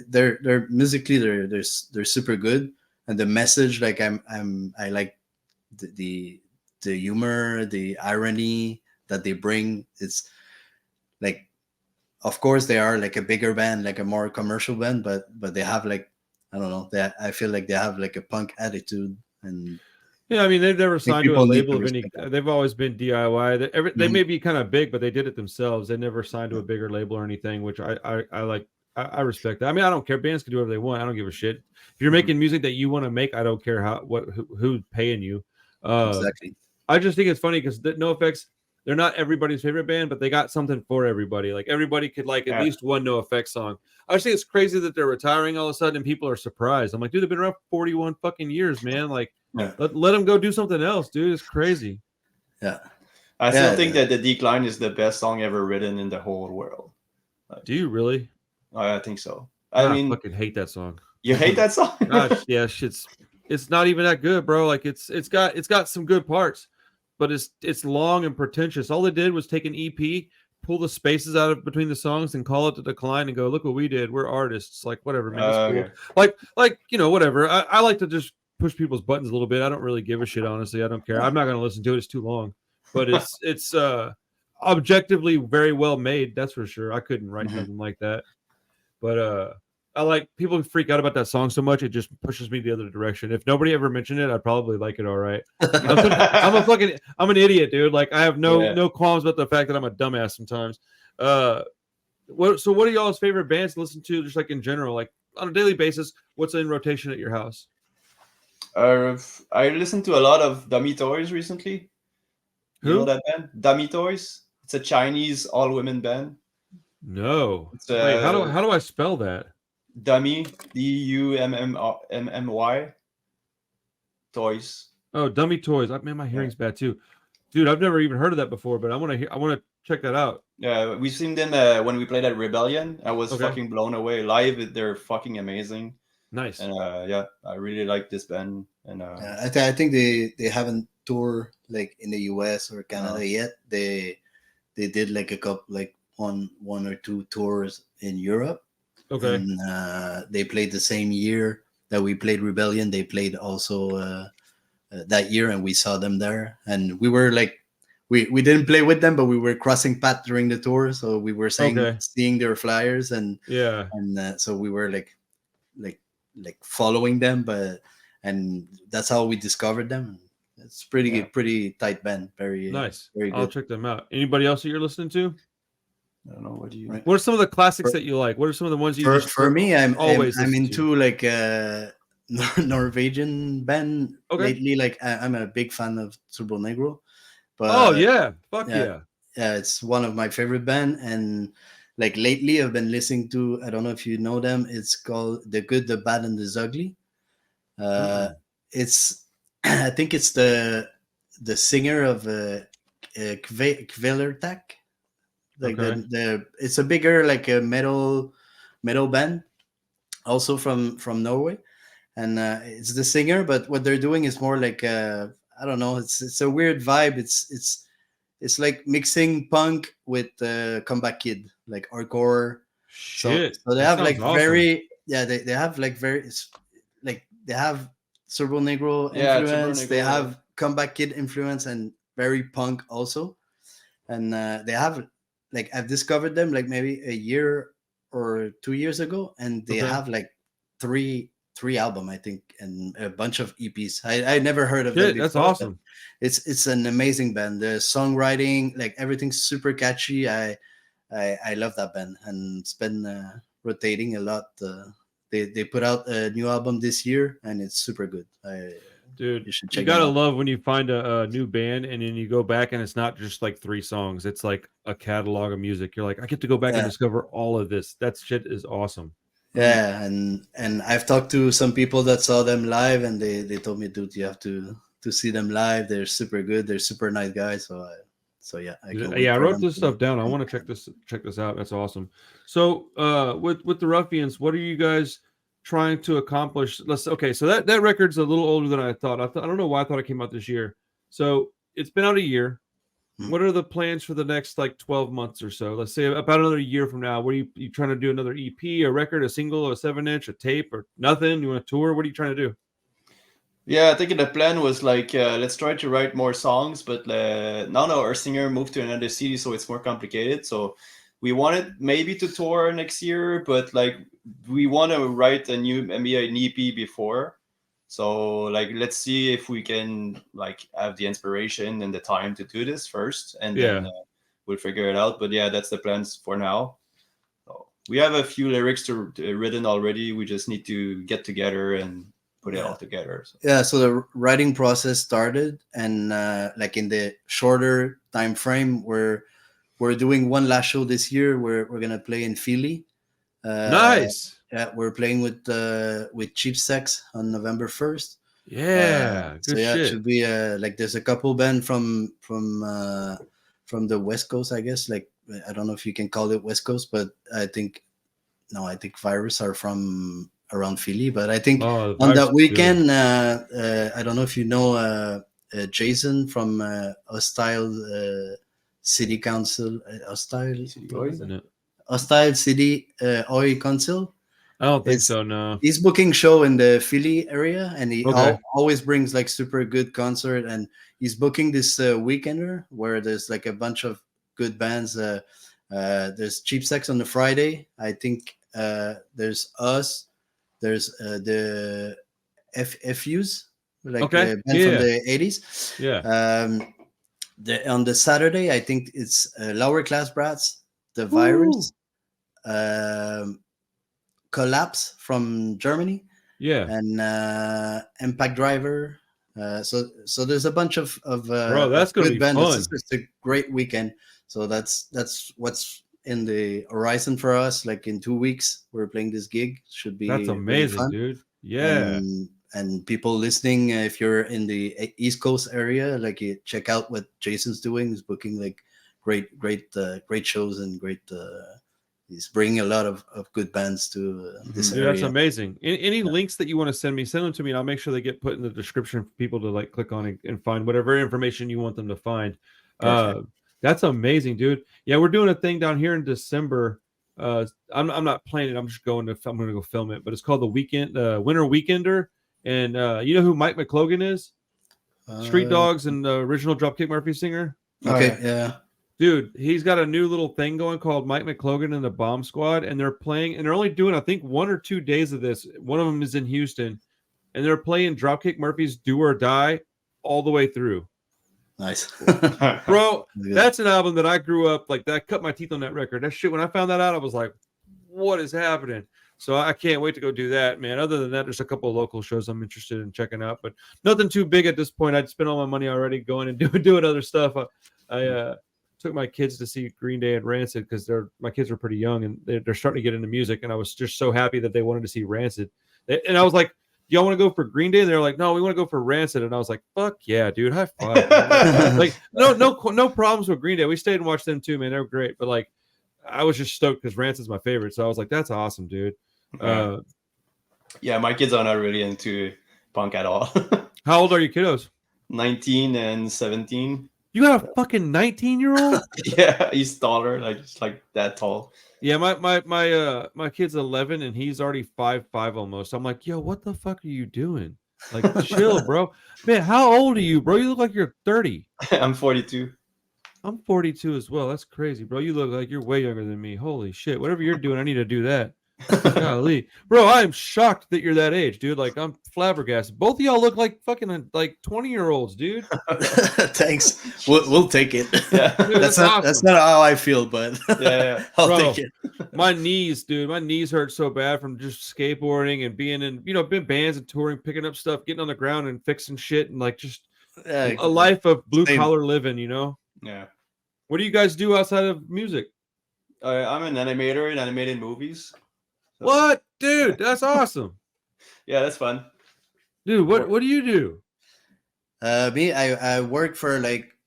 They're musically they're super good, and the message, like I like the humor, the irony that they bring. It's like, of course they are like a bigger band, like a more commercial band, but they have like, I don't know, I feel like they have like a punk attitude. And yeah, I mean, they've never signed to a label of any. They've always been DIY. They may be kind of big, but they did it themselves. They never signed to a bigger label or anything, which I like. I respect that. I mean, I don't care. Bands can do whatever they want. I don't give a shit. If you're making music that you want to make, I don't care who's paying you. Exactly. I just think it's funny because NoFX, they're not everybody's favorite band, but they got something for everybody. Like everybody could like at least one NoFX song. I just think it's crazy that they're retiring all of a sudden and people are surprised. I'm like, dude, they've been around 41 fucking years, man. Like, let them go do something else, dude. It's crazy. Yeah. I still think that The Decline is the best song ever written in the whole world. Like, do you really? I think so. I mean, fucking hate that song. You hate that song? Gosh, yeah, it's not even that good, bro. Like it's got some good parts, but it's long and pretentious. All they did was take an EP, pull the spaces out of between the songs and call it the decline and go, look what we did. We're artists. Like whatever, man. It's cool. Okay. Like whatever. I like to just push people's buttons a little bit. I don't really give a shit, honestly. I don't care. I'm not gonna listen to it. It's too long. But it's objectively very well made. That's for sure. I couldn't write something like that. But I like people freak out about that song so much it just pushes me the other direction. If nobody ever mentioned it, I'd probably like it all right. I'm an idiot, dude. Like I have no qualms about the fact that I'm a dumbass sometimes. What are y'all's favorite bands to listen to, just like in general, like on a daily basis? What's in rotation at your house? I listened to a lot of Dummy Toys recently. Who? You know that band? Dummy Toys. It's a Chinese all-women band. No. Wait, how do I spell that? Dummy, Dummy Toys. Oh, Dummy Toys. Man, my hearing's bad too, dude. I've never even heard of that before, but I want to check that out. Yeah, we've seen them when we played at Rebellion. I was fucking blown away. Live, they're fucking amazing. Nice. And I really like this band. And I think they haven't toured like in the US or Canada yet. They did like a couple, like one or two tours in Europe. Okay. And they played the same year that we played Rebellion. They played also that year, and we saw them there. And we were like, we didn't play with them, but we were crossing paths during the tour, so we were seeing their flyers, and so we were like following them, and that's how we discovered them. It's pretty tight band. Very nice. Very good. I'll check them out. Anybody else that you're listening to? I don't know. What are some of the classics that you like? What are some of the ones you for me? I'm into to? like Norwegian band lately. Like I'm a big fan of Turbo Negro. But fuck yeah, it's one of my favorite band. And like lately, I've been listening to. I don't know if you know them. It's called The Good, the Bad, and the Zugly. It's I think it's the singer of Kvelertak. Like it's a bigger like a metal band, also from Norway, and it's the singer. But what they're doing is more like I don't know. It's a weird vibe. It's like mixing punk with Comeback Kid, like hardcore. Shit. So they have like awesome. They have like very like they have Turbo Negro influence. They have Comeback Kid influence and very punk also, and they have. Like I've discovered them like maybe a year or 2 years ago, and they have like three album, I think, and a bunch of EPs. I never heard of them before. That's awesome. It's an amazing band. The songwriting, like everything's super catchy. I love that band, and it's been rotating a lot. They put out a new album this year, and it's super good. Dude, you gotta love when you find a new band and then you go back and it's not just like 3 songs. It's like a catalog of music. You're like, I get to go back and discover all of this. That shit is awesome. Yeah, and I've talked to some people that saw them live, and they told me, dude, you have to see them live. They're super good. They're super nice guys. So I wrote this stuff down. I want to check this out. That's awesome. So with the Ruffianz, what are you guys trying to accomplish? So that record's a little older than I thought. I don't know why I thought it came out this year. So it's been out a year. What are the plans for the next like 12 months or so? Let's say about another year from now. What are you trying to do? Another EP, a record, a single, a 7-inch, a tape, or nothing? You want to tour? What are you trying to do? Yeah, I think the plan was like let's try to write more songs, but now our singer moved to another city, so it's more complicated. So we wanted maybe to tour next year, but like we want to write maybe an EP before. So like let's see if we can like have the inspiration and the time to do this first, and then we'll figure it out. But yeah, that's the plans for now. So we have a few lyrics written already. We just need to get together and put it all together. So the writing process started, and like in the shorter time frame, we're doing one last show this year. We're gonna play in Philly. Nice. Yeah, we're playing with Cheap Sex on November 1st. Yeah, good shit. It should be like there's a couple band from the West Coast, I guess. Like I don't know if you can call it West Coast, but I think Virus are from around Philly. But I think on that weekend, I don't know if you know Jason from Hostile city council, Oi. city Oi council. I don't think It's so. No. he's booking show in the Philly area, and he Okay. always brings like super good concert. And he's booking this weekender where there's like a bunch of good bands. There's Cheap Sex on the Friday. I think there's us. There's the FUs, like Okay. the band from the 80s. Yeah. On the Saturday, I think it's Lower Class Brats, The Virus, Collaps from Germany, Yeah. and Impact Driver. So there's a bunch of Bro, that's gonna be bands. fun. It's a great weekend. So that's what's in the horizon for us. Like in 2 weeks, we're playing this gig. Should be That's really amazing, fun. dude. Yeah. And people listening, if you're in the East Coast area, like you check out what Jason's doing. He's booking like great shows and great. He's bringing a lot of good bands to this Dude, area. that's amazing. Any links that you want to send them to me, and I'll make sure they get put in the description for people to like click on and find whatever information you want them to find. That's amazing, dude. Yeah, we're doing a thing down here in December. I'm not playing it. I'm going to go film it, but it's called the Winter Weekender. And you know who Mike McLogan is? Street Dogs and the original Dropkick Murphy singer. Okay, yeah. Dude, he's got a new little thing going called Mike McLogan and the Bomb Squad, and they're playing, and they're only doing, I think, 1 or 2 days of this. One of them is in Houston, and they're playing Dropkick Murphy's Do or Die all the way through. Nice. Bro, that's an album that I grew up, like, that cut my teeth on that record. That shit, when I found that out, I was like, what is happening? So I can't wait to go do that, man. Other than that, there's a couple of local shows I'm interested in checking out, but nothing too big at this point. I'd spent all my money already going and doing other stuff. I took my kids to see Green Day and Rancid because my kids were pretty young and they're starting to get into music, and I was just so happy that they wanted to see Rancid. And I was like, y'all want to go for Green Day? And they're like, no, we want to go for Rancid. And I was like, fuck yeah, dude, high five. Like, no problems with Green Day. We stayed and watched them too, man. They were great. But like, I was just stoked because Rancid's my favorite. So I was like, that's awesome, dude. Yeah, my kids are not really into punk at all. How old are your kiddos? 19 and 17. You got a fucking 19-year-old? Yeah, he's taller, like that tall. Yeah, my kid's 11 and he's already 5'5" almost. I'm like, yo, what the fuck are you doing? Like, chill, bro. Man, how old are you, bro? You look like you're 30. I'm 42. I'm 42 as well. That's crazy, bro. You look like you're way younger than me. Holy shit. Whatever you're doing, I need to do that. Golly. Bro, I am shocked that you're that age, dude. Like, I'm flabbergasted. Both of y'all look like fucking like 20-year-olds, dude. Thanks. We'll take it. Yeah. Dude, That's awesome. not how I feel, but Yeah. I'll Bro, take it. My knees, dude. My knees hurt so bad from just skateboarding and being in, been bands and touring, picking up stuff, getting on the ground and fixing shit, and like just a life of blue collar living, Yeah. What do you guys do outside of music? I'm an animator in animated movies. So. What, dude? That's awesome. Yeah, that's fun. Dude, what do you do? Me, I worked for like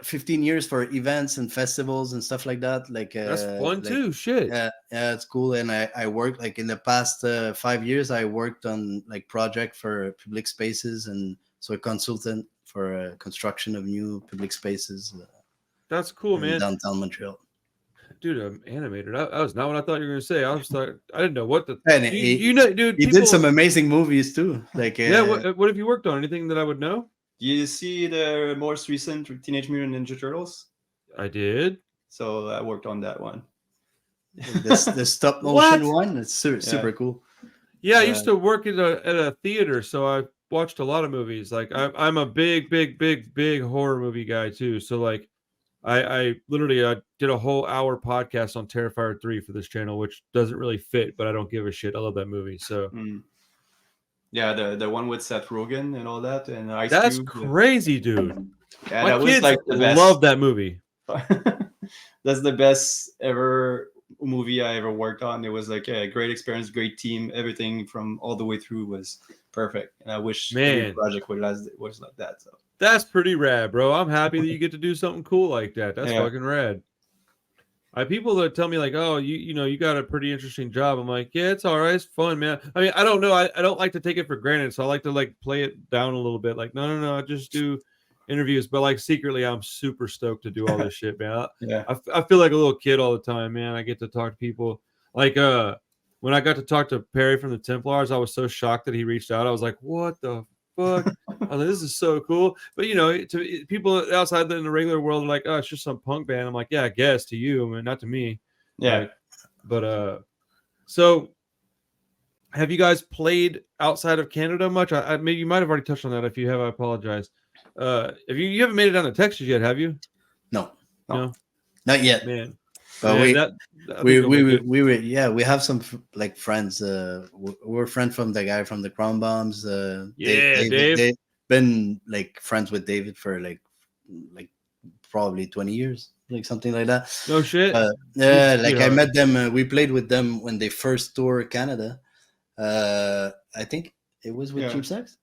15 years for events and festivals and stuff like that. Like That's fun too. Shit. Yeah, it's cool. And I worked like in the past 5 years. I worked on like project for public spaces, and so a consultant for construction of new public spaces. That's cool, man. Downtown Montreal. Dude, I'm animated. That was not what I thought you were going to say. I didn't know what the. And dude. He did some amazing movies too. Like yeah. What have you worked on? Anything that I would know? You see the most recent Teenage Mutant Ninja Turtles? I did. So I worked on that one. The stop motion one. It's super cool. Yeah, I used to work at a theater, so I watched a lot of movies. Like I'm a big horror movie guy too. So like. I literally did a whole hour podcast on Terrifier 3 for this channel, which doesn't really fit, but I don't give a shit. I love that movie. So yeah, the one with Seth Rogen and all that, and Ice that's Cube. Crazy, dude. Yeah, my that kids was like the best. Love that movie. That's the best ever movie I ever worked on. It was like a great experience, great team. Everything from all the way through was perfect, and I wish every project was like that. So. That's pretty rad, bro. I'm happy that you get to do something cool like that. That's fucking rad. People that tell me like, oh, you got a pretty interesting job. I'm like, yeah, it's all right. It's fun, man. I mean, I don't know. I don't like to take it for granted. So I like to like play it down a little bit. Like, no. I just do, interviews, but like secretly, I'm super stoked to do all this shit, man. Yeah. I feel like a little kid all the time, man. I get to talk to people. Like when I got to talk to Perry from the Templars, I was so shocked that he reached out. I was like, what the fuck? I was like, this is so cool. But you know, to people outside in the regular world are like, oh, it's just some punk band. I'm like, yeah, I guess to you, I mean, not to me. Yeah. Like, but so have you guys played outside of Canada much? I maybe you might have already touched on that. If you have, I apologize. If you haven't made it down to Texas yet, have you? No, No, not yet. man. But Man, we have some like friends. We're friends from the guy from the Crum Bombs. Dave. They've been like friends with David for like probably 20 years, like something like that. No shit. Yeah, like I met them. We played with them when they first toured Canada. I think it was with Cheap Sex.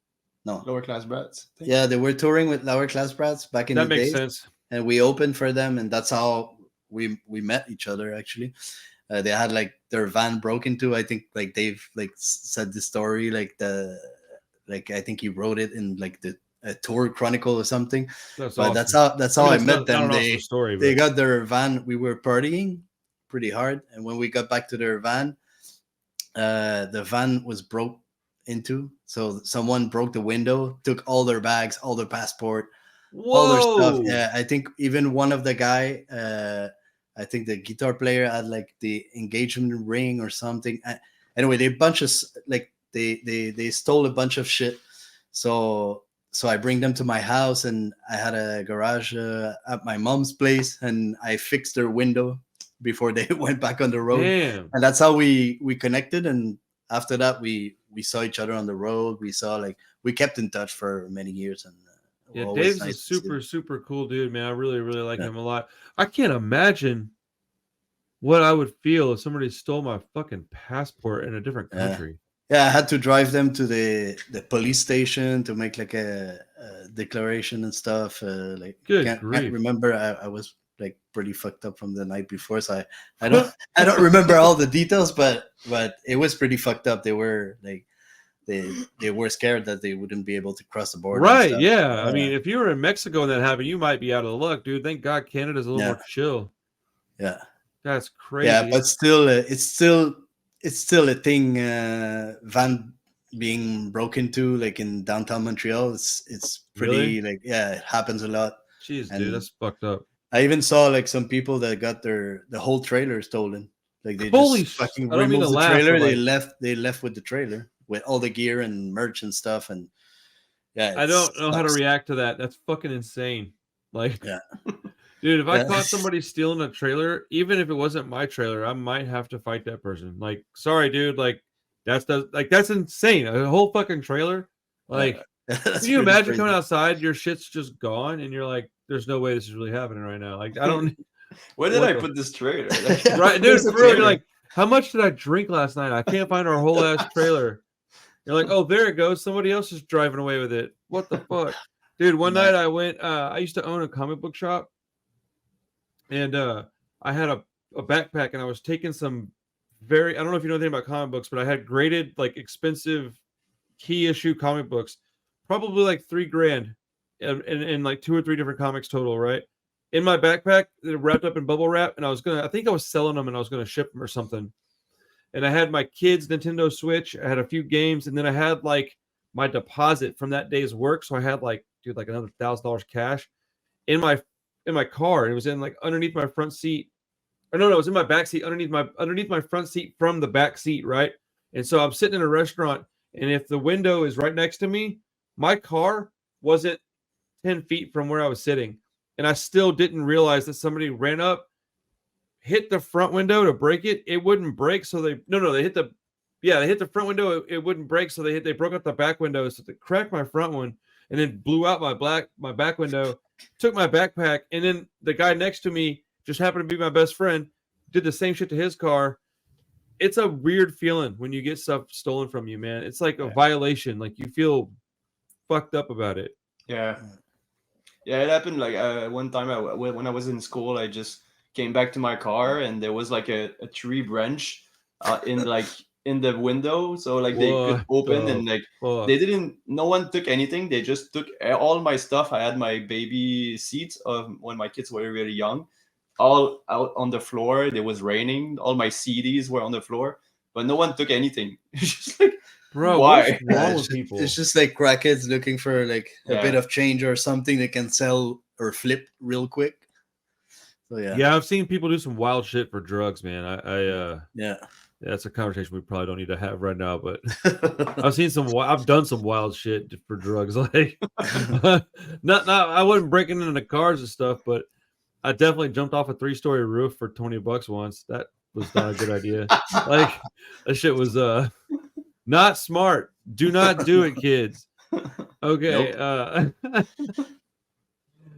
No, Lower Class Brats. Yeah, they were touring with Lower Class Brats back in the day. That makes sense. And we opened for them, and that's how we met each other. Actually, they had like their van broke into. I think like Dave like said the story like I think he wrote it in like the tour chronicle or something. That's but awesome. that's how I met them. They got their van. We were partying pretty hard, and when we got back to their van, the van was broke into, so someone broke the window, took all their bags, all their passport, all their stuff. Yeah, I think even one of the guy, I think the guitar player had like the engagement ring or something. Anyway, they stole a bunch of shit. So I bring them to my house, and I had a garage at my mom's place, and I fixed their window before they went back on the road. Damn. And that's how we connected. And after that, we saw each other on the road. We kept in touch for many years. And yeah, Dave's a super cool dude, man. I really like him a lot. I can't imagine what I would feel if somebody stole my fucking passport in a different country. Yeah, I had to drive them to the police station to make like a declaration and stuff. Can't remember. I was like pretty fucked up from the night before, so I don't remember all the details, but it was pretty fucked up. They were like they were scared that they wouldn't be able to cross the border. Right? Yeah. I mean, if you were in Mexico and that happened, you might be out of luck, dude. Thank God Canada's a little more chill. Yeah, that's crazy. Yeah, but still, it's still a thing. Van being broken into, like in downtown Montreal, it's pretty it happens a lot. Jeez, dude, that's fucked up. I even saw like some people that got the whole trailer stolen. Like they just fucking removed the trailer. They left with the trailer with all the gear and merch and stuff. And I don't know how to react to that. That's fucking insane. Like, dude, if I caught somebody stealing a trailer, even if it wasn't my trailer, I might have to fight that person. Like, sorry, dude. Like, that's insane. A whole fucking trailer. Like, can you imagine coming outside, your shit's just gone, and you're like, "There's no way this is really happening right now." Like, I don't. Where did I put this trailer? Right, dude. For real, you're like, how much did I drink last night? I can't find our whole ass trailer. You're like, oh, there it goes. Somebody else is driving away with it. What the fuck, dude? One night I went. I used to own a comic book shop, and I had a backpack, and I was taking some I don't know if you know anything about comic books, but I had graded like expensive key issue comic books, probably like $3,000, and like 2 or 3 different comics total, right? In my backpack, they're wrapped up in bubble wrap, and I think I was selling them, and I was gonna ship them or something. And I had my kids' Nintendo Switch, I had a few games, and then I had like my deposit from that day's work. So I had like another $1,000 cash in my car. It was in like underneath my front seat. Or no, it was in my back seat, underneath my front seat from the back seat, right? And so I'm sitting in a restaurant, and if the window is right next to me, my car wasn't 10 feet from where I was sitting. And I still didn't realize that somebody ran up, hit the front window to break it. It wouldn't break. So they hit the front window. It wouldn't break. So they broke out the back window. So they cracked my front one and then blew out my back window, took my backpack. And then the guy next to me just happened to be my best friend, did the same shit to his car. It's a weird feeling when you get stuff stolen from you, man. It's like a violation. Like you feel fucked up about it. Yeah. Yeah, it happened like one time when I was in school, I just came back to my car and there was like a tree branch in like in the window, so like they could open, and like they didn't. No one took anything. They just took all my stuff. I had my baby seats of when my kids were really young, all out on the floor. It was raining. All my CDs were on the floor, but no one took anything. It's just like, bro, why? what's wrong with people? It's just like crackheads looking for like a bit of change or something they can sell or flip real quick. So yeah, I've seen people do some wild shit for drugs, man. Yeah, that's a conversation we probably don't need to have right now. But I've done some wild shit for drugs. Like, not I wasn't breaking into cars and stuff, but I definitely jumped off a 3-story roof for $20 once. That was not a good idea. Like, that shit was not smart. Do not do it, kids. Okay. Nope.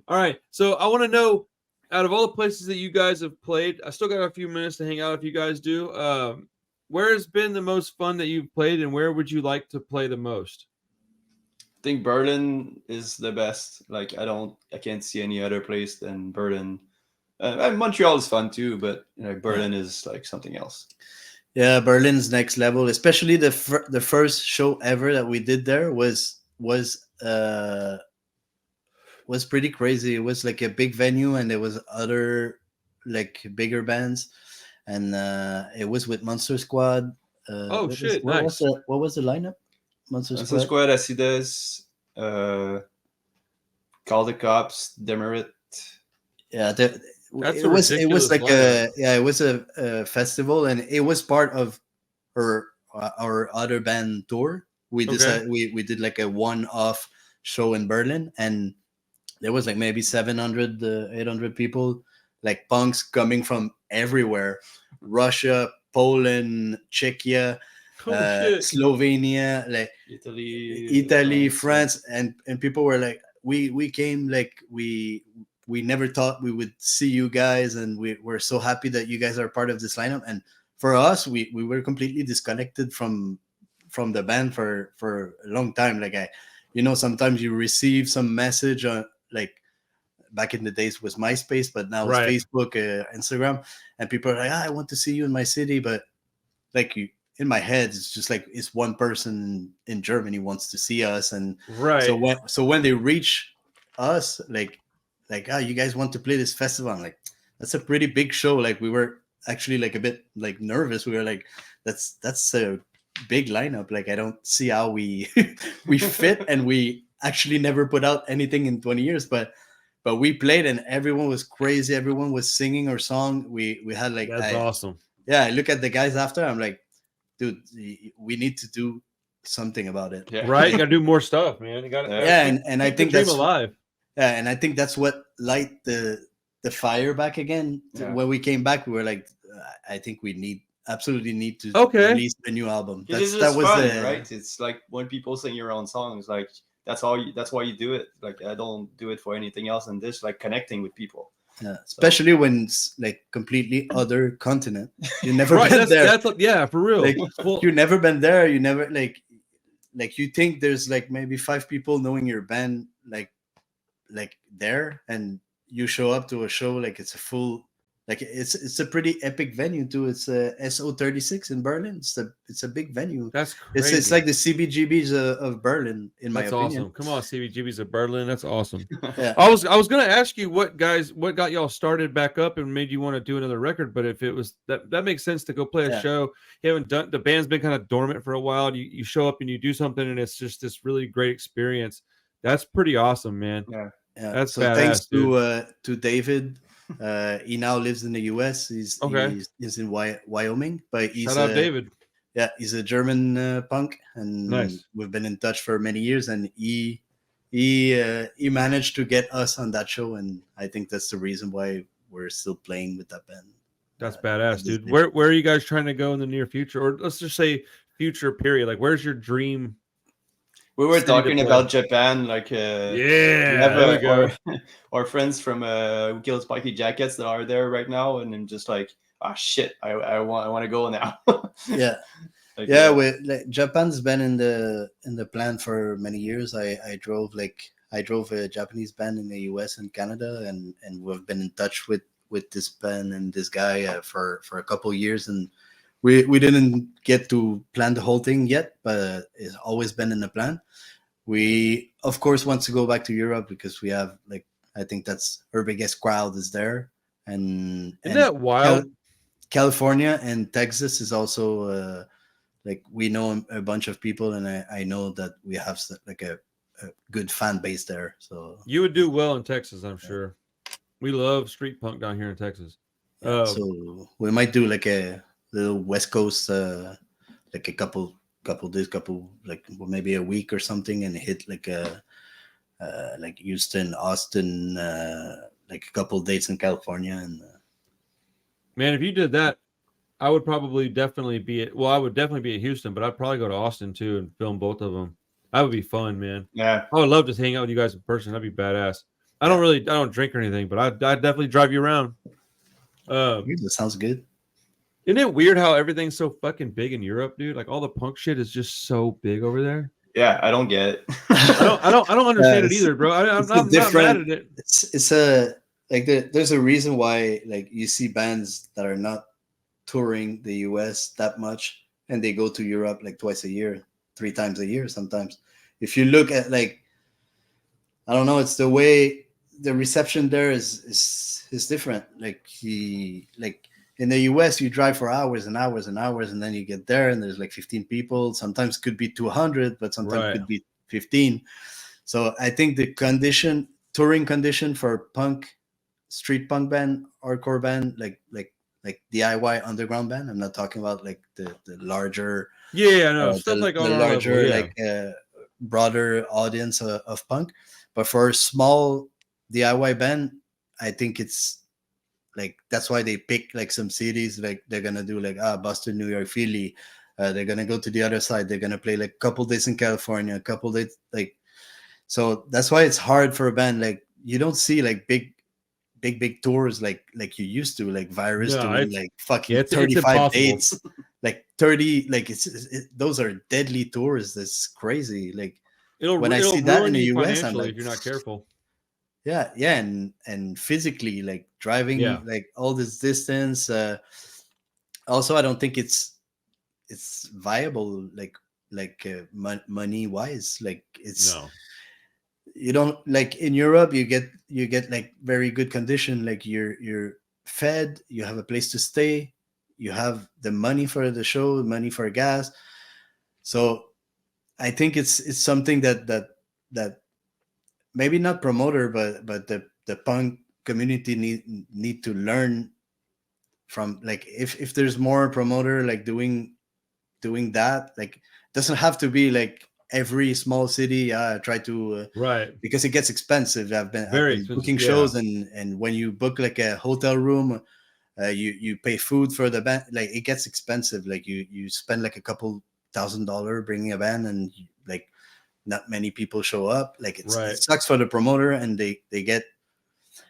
All right. So I want to know, out of all the places that you guys have played, I still got a few minutes to hang out if you guys do. Where has been the most fun that you've played, and where would you like to play the most? I think Berlin is the best. Like I can't see any other place than Berlin. Montreal is fun too, but Berlin is like something else. Yeah, Berlin's next level. Especially the first show ever that we did there was pretty crazy. It was like a big venue, and there was other like bigger bands, and it was with Monster Squad. Oh shit! What Nice. was the lineup? Monster Squad, Acides, Call the Cops, Demerit. Yeah, it was like it was a festival, and it was part of our other band tour. We decided we did like a one-off show in Berlin, and there was like maybe 700 800 people, like punks coming from everywhere: Russia, Poland, Czechia, Slovenia, like Italy, France, and people were like, we came, like we never thought we would see you guys, and we're so happy that you guys are part of this lineup. And for us, we were completely disconnected from the band for a long time. Like sometimes you receive some message on, like, back in the days was MySpace, but now it's Facebook, Instagram, and people are like, I want to see you in my city, but like in my head, it's just like, it's one person in Germany wants to see us, and so when they reach us, like, you guys want to play this festival, I'm like, that's a pretty big show. Like, we were actually like a bit like nervous. We were like, that's a big lineup. Like, I don't see how we we fit, and we actually never put out anything in 20 years, but we played, and everyone was crazy. Everyone was singing our song. We had like, that's awesome. Yeah, I look at the guys after, I'm like, dude, we need to do something about it. Yeah. Right? You got to do more stuff, man. You got to and I think that's alive. Yeah, and I think that's what light the fire back again. Yeah. When we came back, we were like, I think we absolutely need to release a new album. That was fun, right? It's like when people sing your own songs, like that's why you do it. Like, I don't do it for anything else than this, like connecting with people. Yeah, especially when it's like completely other continent. You never been there. Yeah, for real. Like, you never been there. You never like you think there's like maybe 5 people knowing your band, like there, and you show up to a show, like it's a full, like it's a pretty epic venue too. It's SO36 in Berlin. It's a big venue. That's crazy. It's like the CBGBs of Berlin, in my opinion. That's awesome. Come on, CBGBs of Berlin. That's awesome. Yeah. I was gonna ask you what got y'all started back up and made you want to do another record, but if it was that makes sense to go play a show. You haven't done, the band's been kind of dormant for a while. And you show up and you do something, and it's just this really great experience. That's pretty awesome, man. Yeah. That's so badass, thanks dude. to David. He now lives in the US. He's in Wyoming, but shout out David. Yeah, he's a German punk, and nice. We've been in touch for many years, and he managed to get us on that show, and I think that's the reason why we're still playing with that band. That's badass, dude. Where are you guys trying to go in the near future, or let's just say future period? Like, where's your dream? We were talking about Japan, like we have our friends from Guild Spiky Jackets that are there right now, and I'm just like, shit, I want to go now. Yeah, Japan's been in the plan for many years. I drove a Japanese band in the US and Canada, and we've been in touch with this band and this guy for a couple of years, and we didn't get to plan the whole thing yet, but it's always been in the plan. We of course want to go back to Europe because we have like I think that's our biggest crowd is there, and Isn't that wild? California and Texas is also like we know a bunch of people, and I know that we have like a good fan base there. So you would do well in Texas, I'm sure. We love street punk down here in Texas. So we might do like a little West Coast, like a couple days, like maybe a week or something, and hit like a like Houston, Austin, like a couple dates in California. And man, if you did that, I would probably definitely be at. Well, I would definitely be at Houston, but I'd probably go to Austin too and film both of them. That would be fun, man. Yeah, I would love to hang out with you guys in person. That'd be badass. I don't drink or anything, but I'd definitely drive you around. that sounds good. Isn't it weird how everything's so fucking big in Europe, dude? Like all the punk shit is just so big over there. Yeah, I don't get it. I don't understand it either, bro. I'm not mad at it. It's a like there's a reason why like you see bands that are not touring the US that much and they go to Europe like twice a year, 3 times a year sometimes. If you look at like I don't know, it's the way the reception there is different. Like in the US you drive for hours and hours and hours and then you get there and there's like 15 people. Sometimes could be 200, but sometimes could be 15. So I think the touring condition for street punk band, hardcore band, like DIY underground band. I'm not talking about like the larger, I know stuff like the larger like broader audience of punk. But for a small DIY band, I think it's like that's why they pick like some cities. Like they're gonna do like Boston, New York, Philly. They're gonna go to the other side. They're gonna play like a couple days in California, a couple days like. So that's why it's hard for a band. Like you don't see like big tours like you used to, like Virus doing like fucking 35 dates, like 30. Like those are deadly tours. That's crazy. Like when I see that in the US, I'm like, if you're not careful. Yeah, and physically, like driving like all this distance. Also, I don't think it's viable, like money wise. Like it's you don't like in Europe. You get like very good condition. Like you're fed. You have a place to stay. You have the money for the show, money for gas. So I think it's something that maybe not promoter, but the punk community need to learn from. Like if there's more promoter like doing that, like doesn't have to be like every small city try to because it gets expensive. I've been booking shows and when you book like a hotel room, you pay food for the band. Like it gets expensive. Like you spend like a couple $1,000 bringing a band and like not many people show up. Like it sucks for the promoter and they get.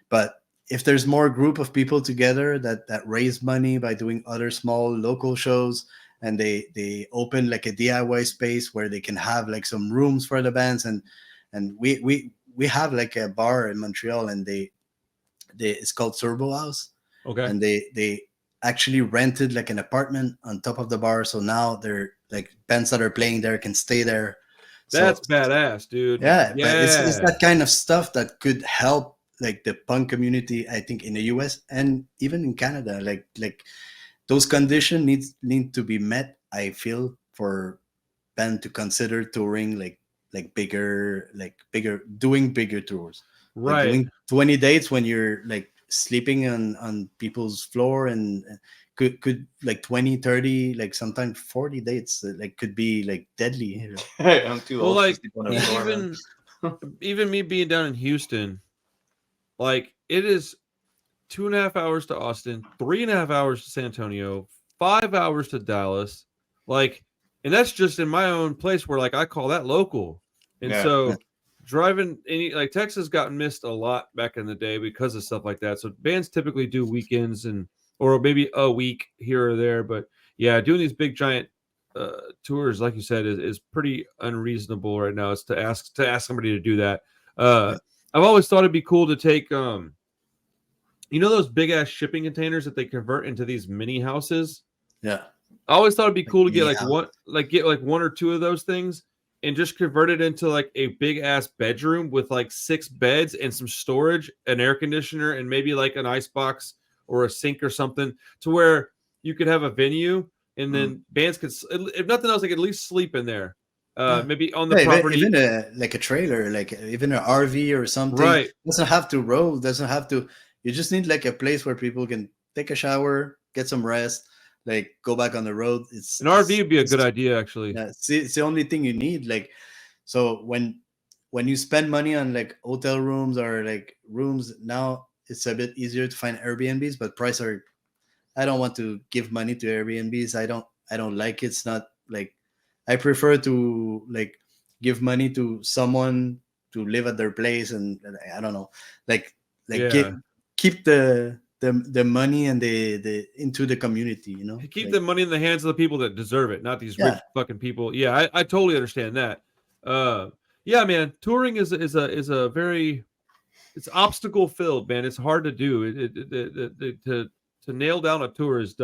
But if there's more group of people together that raise money by doing other small local shows and they open like a DIY space where they can have like some rooms for the bands and we have like a bar in Montreal and they it's called Turbo House. Okay. And they actually rented like an apartment on top of the bar. So now they're like bands that are playing there can stay there. That's badass, dude. Yeah, but it's that kind of stuff that could help like the punk community, I think, in the US and even in Canada. Like those conditions need to be met, I feel, for band to consider touring like bigger doing bigger tours. Right. Like doing 20 dates when you're like sleeping on people's floor and could like 20, 30, like sometimes 40 dates like could be like deadly. I'm too old. Like even me being down in Houston, like it is 2.5 hours to Austin, 3.5 hours to San Antonio, 5 hours to Dallas, like, and that's just in my own place where like I call that local. And so driving like Texas got missed a lot back in the day because of stuff like that. So bands typically do weekends or maybe a week here or there, but doing these big giant tours, like you said, is pretty unreasonable right now. It's to ask somebody to do that. I've always thought it'd be cool to take those big ass shipping containers that they convert into these mini houses. Yeah. I always thought it'd be Like, cool to get yeah. one or two of those things and just convert it into like a big ass bedroom with like 6 beds and some storage, an air conditioner, and maybe like an ice box or a sink or something, to where you could have a venue and then bands could, if nothing else, they could at least sleep in there. Maybe on the Yeah, property. even like a trailer, like even an RV or something. Right. Doesn't have to roll. Doesn't have to. You just need like a place where people can take a shower, get some rest, like go back on the road. An RV would be a good idea, actually. Yeah, it's the only thing you need. Like, so when you spend money on like hotel rooms or like rooms now, it's a bit easier to find Airbnbs, but price are. I don't want to give money to Airbnbs. I don't like it. It's not like I prefer to like give money to someone to live at their place, and I don't know, like Yeah. keep the money and the into the community, you know. Keep Like, the money in the hands of the people that deserve it, not these rich yeah, fucking people. Yeah, I totally understand that. Yeah, man, touring is a very, it's obstacle filled, man. It's hard to do. To nail down a tour is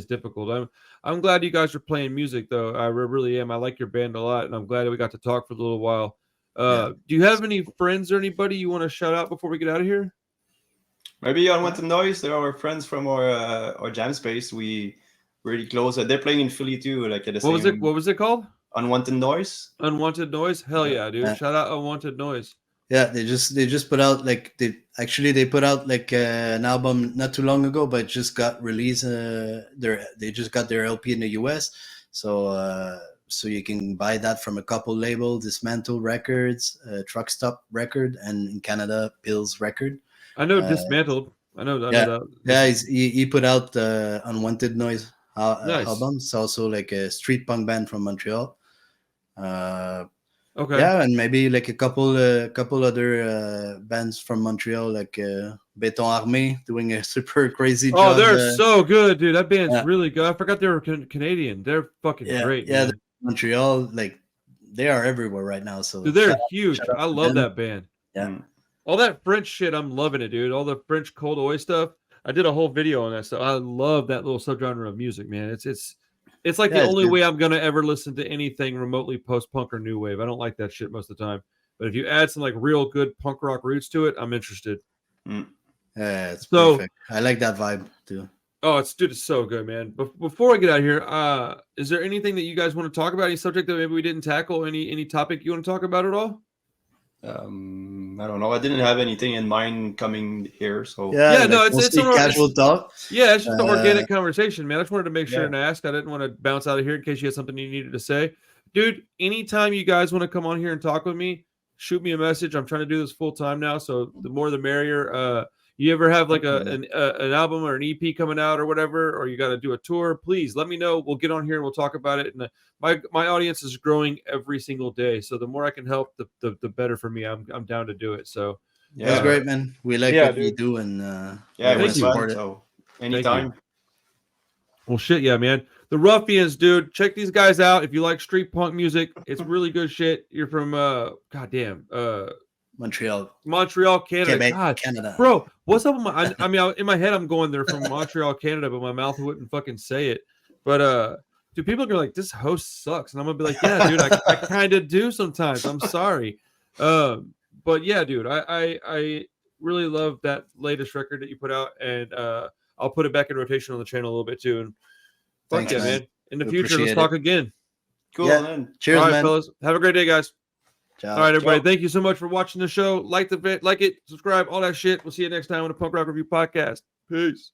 difficult. I'm glad you guys are playing music though. I really am. I like your band a lot, and I'm glad that we got to talk for a little while. yeah. Do you have any friends or anybody you want to shout out before we get out of here? Maybe Unwanted Noise. They're our friends from our jam space. We really close. They're playing in Philly too. Like at the same. What was it called? Unwanted Noise. Unwanted Noise. Hell yeah, dude! Shout out Unwanted Noise. Yeah, they just put out like they put out like an album not too long ago, but just got released. They just got their LP in the US, so you can buy that from a couple labels: Dismantle Records, Truck Stop Record, and in Canada, Pills Record. I know Dismantled. I know that. Yeah, he put out Unwanted Noise Nice. album. It's also like a street punk band from Montreal. Okay. Yeah, and maybe like a couple other bands from Montreal, like Béton Armé, doing a super crazy job. Oh, they're so good, dude. That band's really good. I forgot they were Canadian. They're fucking great. Yeah, man. Montreal, like they are everywhere right now. So dude, they're huge. I love that band. Yeah. All that French shit, I'm loving it, dude. All the French cold oi stuff. I did a whole video on that stuff. I love that little subgenre of music, man. It's like the only way I'm gonna ever listen to anything remotely post-punk or new wave. I don't like that shit most of the time. But if you add some like real good punk rock roots to it, I'm interested. Yeah, it's perfect. I like that vibe too. Oh, it's so good, man. Before I get out of here, is there anything that you guys want to talk about? Any subject that maybe we didn't tackle? Any topic you want to talk about at all? I don't know. I didn't have anything in mind coming here, so it's a casual talk. Yeah, it's just an organic conversation, man. I just wanted to make sure and ask. I didn't want to bounce out of here in case you had something you needed to say, dude. Anytime you guys want to come on here and talk with me, shoot me a message. I'm trying to do this full time now, so the more the merrier. You ever have like an album or an EP coming out or whatever, or you got to do a tour, please let me know. We'll get on here and we'll talk about it. And my audience is growing every single day, so the more I can help, the better for me. I'm down to do it. So that's great, man. We like what you do, and we support it. So anytime. Well, shit, yeah, man. The Ruffianz, dude. Check these guys out if you like street punk music. It's really good shit. You're from Montreal, Canada. Quebec, God, Canada. Bro, what's up with my I mean, in my head I'm going there from Montreal, Canada, but my mouth wouldn't fucking say it. But dude, people are like, this host sucks. And I'm gonna be like, yeah, dude, I kind of do sometimes. I'm sorry. But yeah, dude, I really love that latest record that you put out, and I'll put it back in rotation on the channel a little bit too. And fuck yeah, man. In the future, let's talk again. Cool, man. Cheers, all right, man. Fellas. Have a great day, guys. Ciao. All right, everybody. Thank you so much for watching the show. Like it, subscribe, all that shit. We'll see you next time on the Punk Rock Review Podcast. Peace.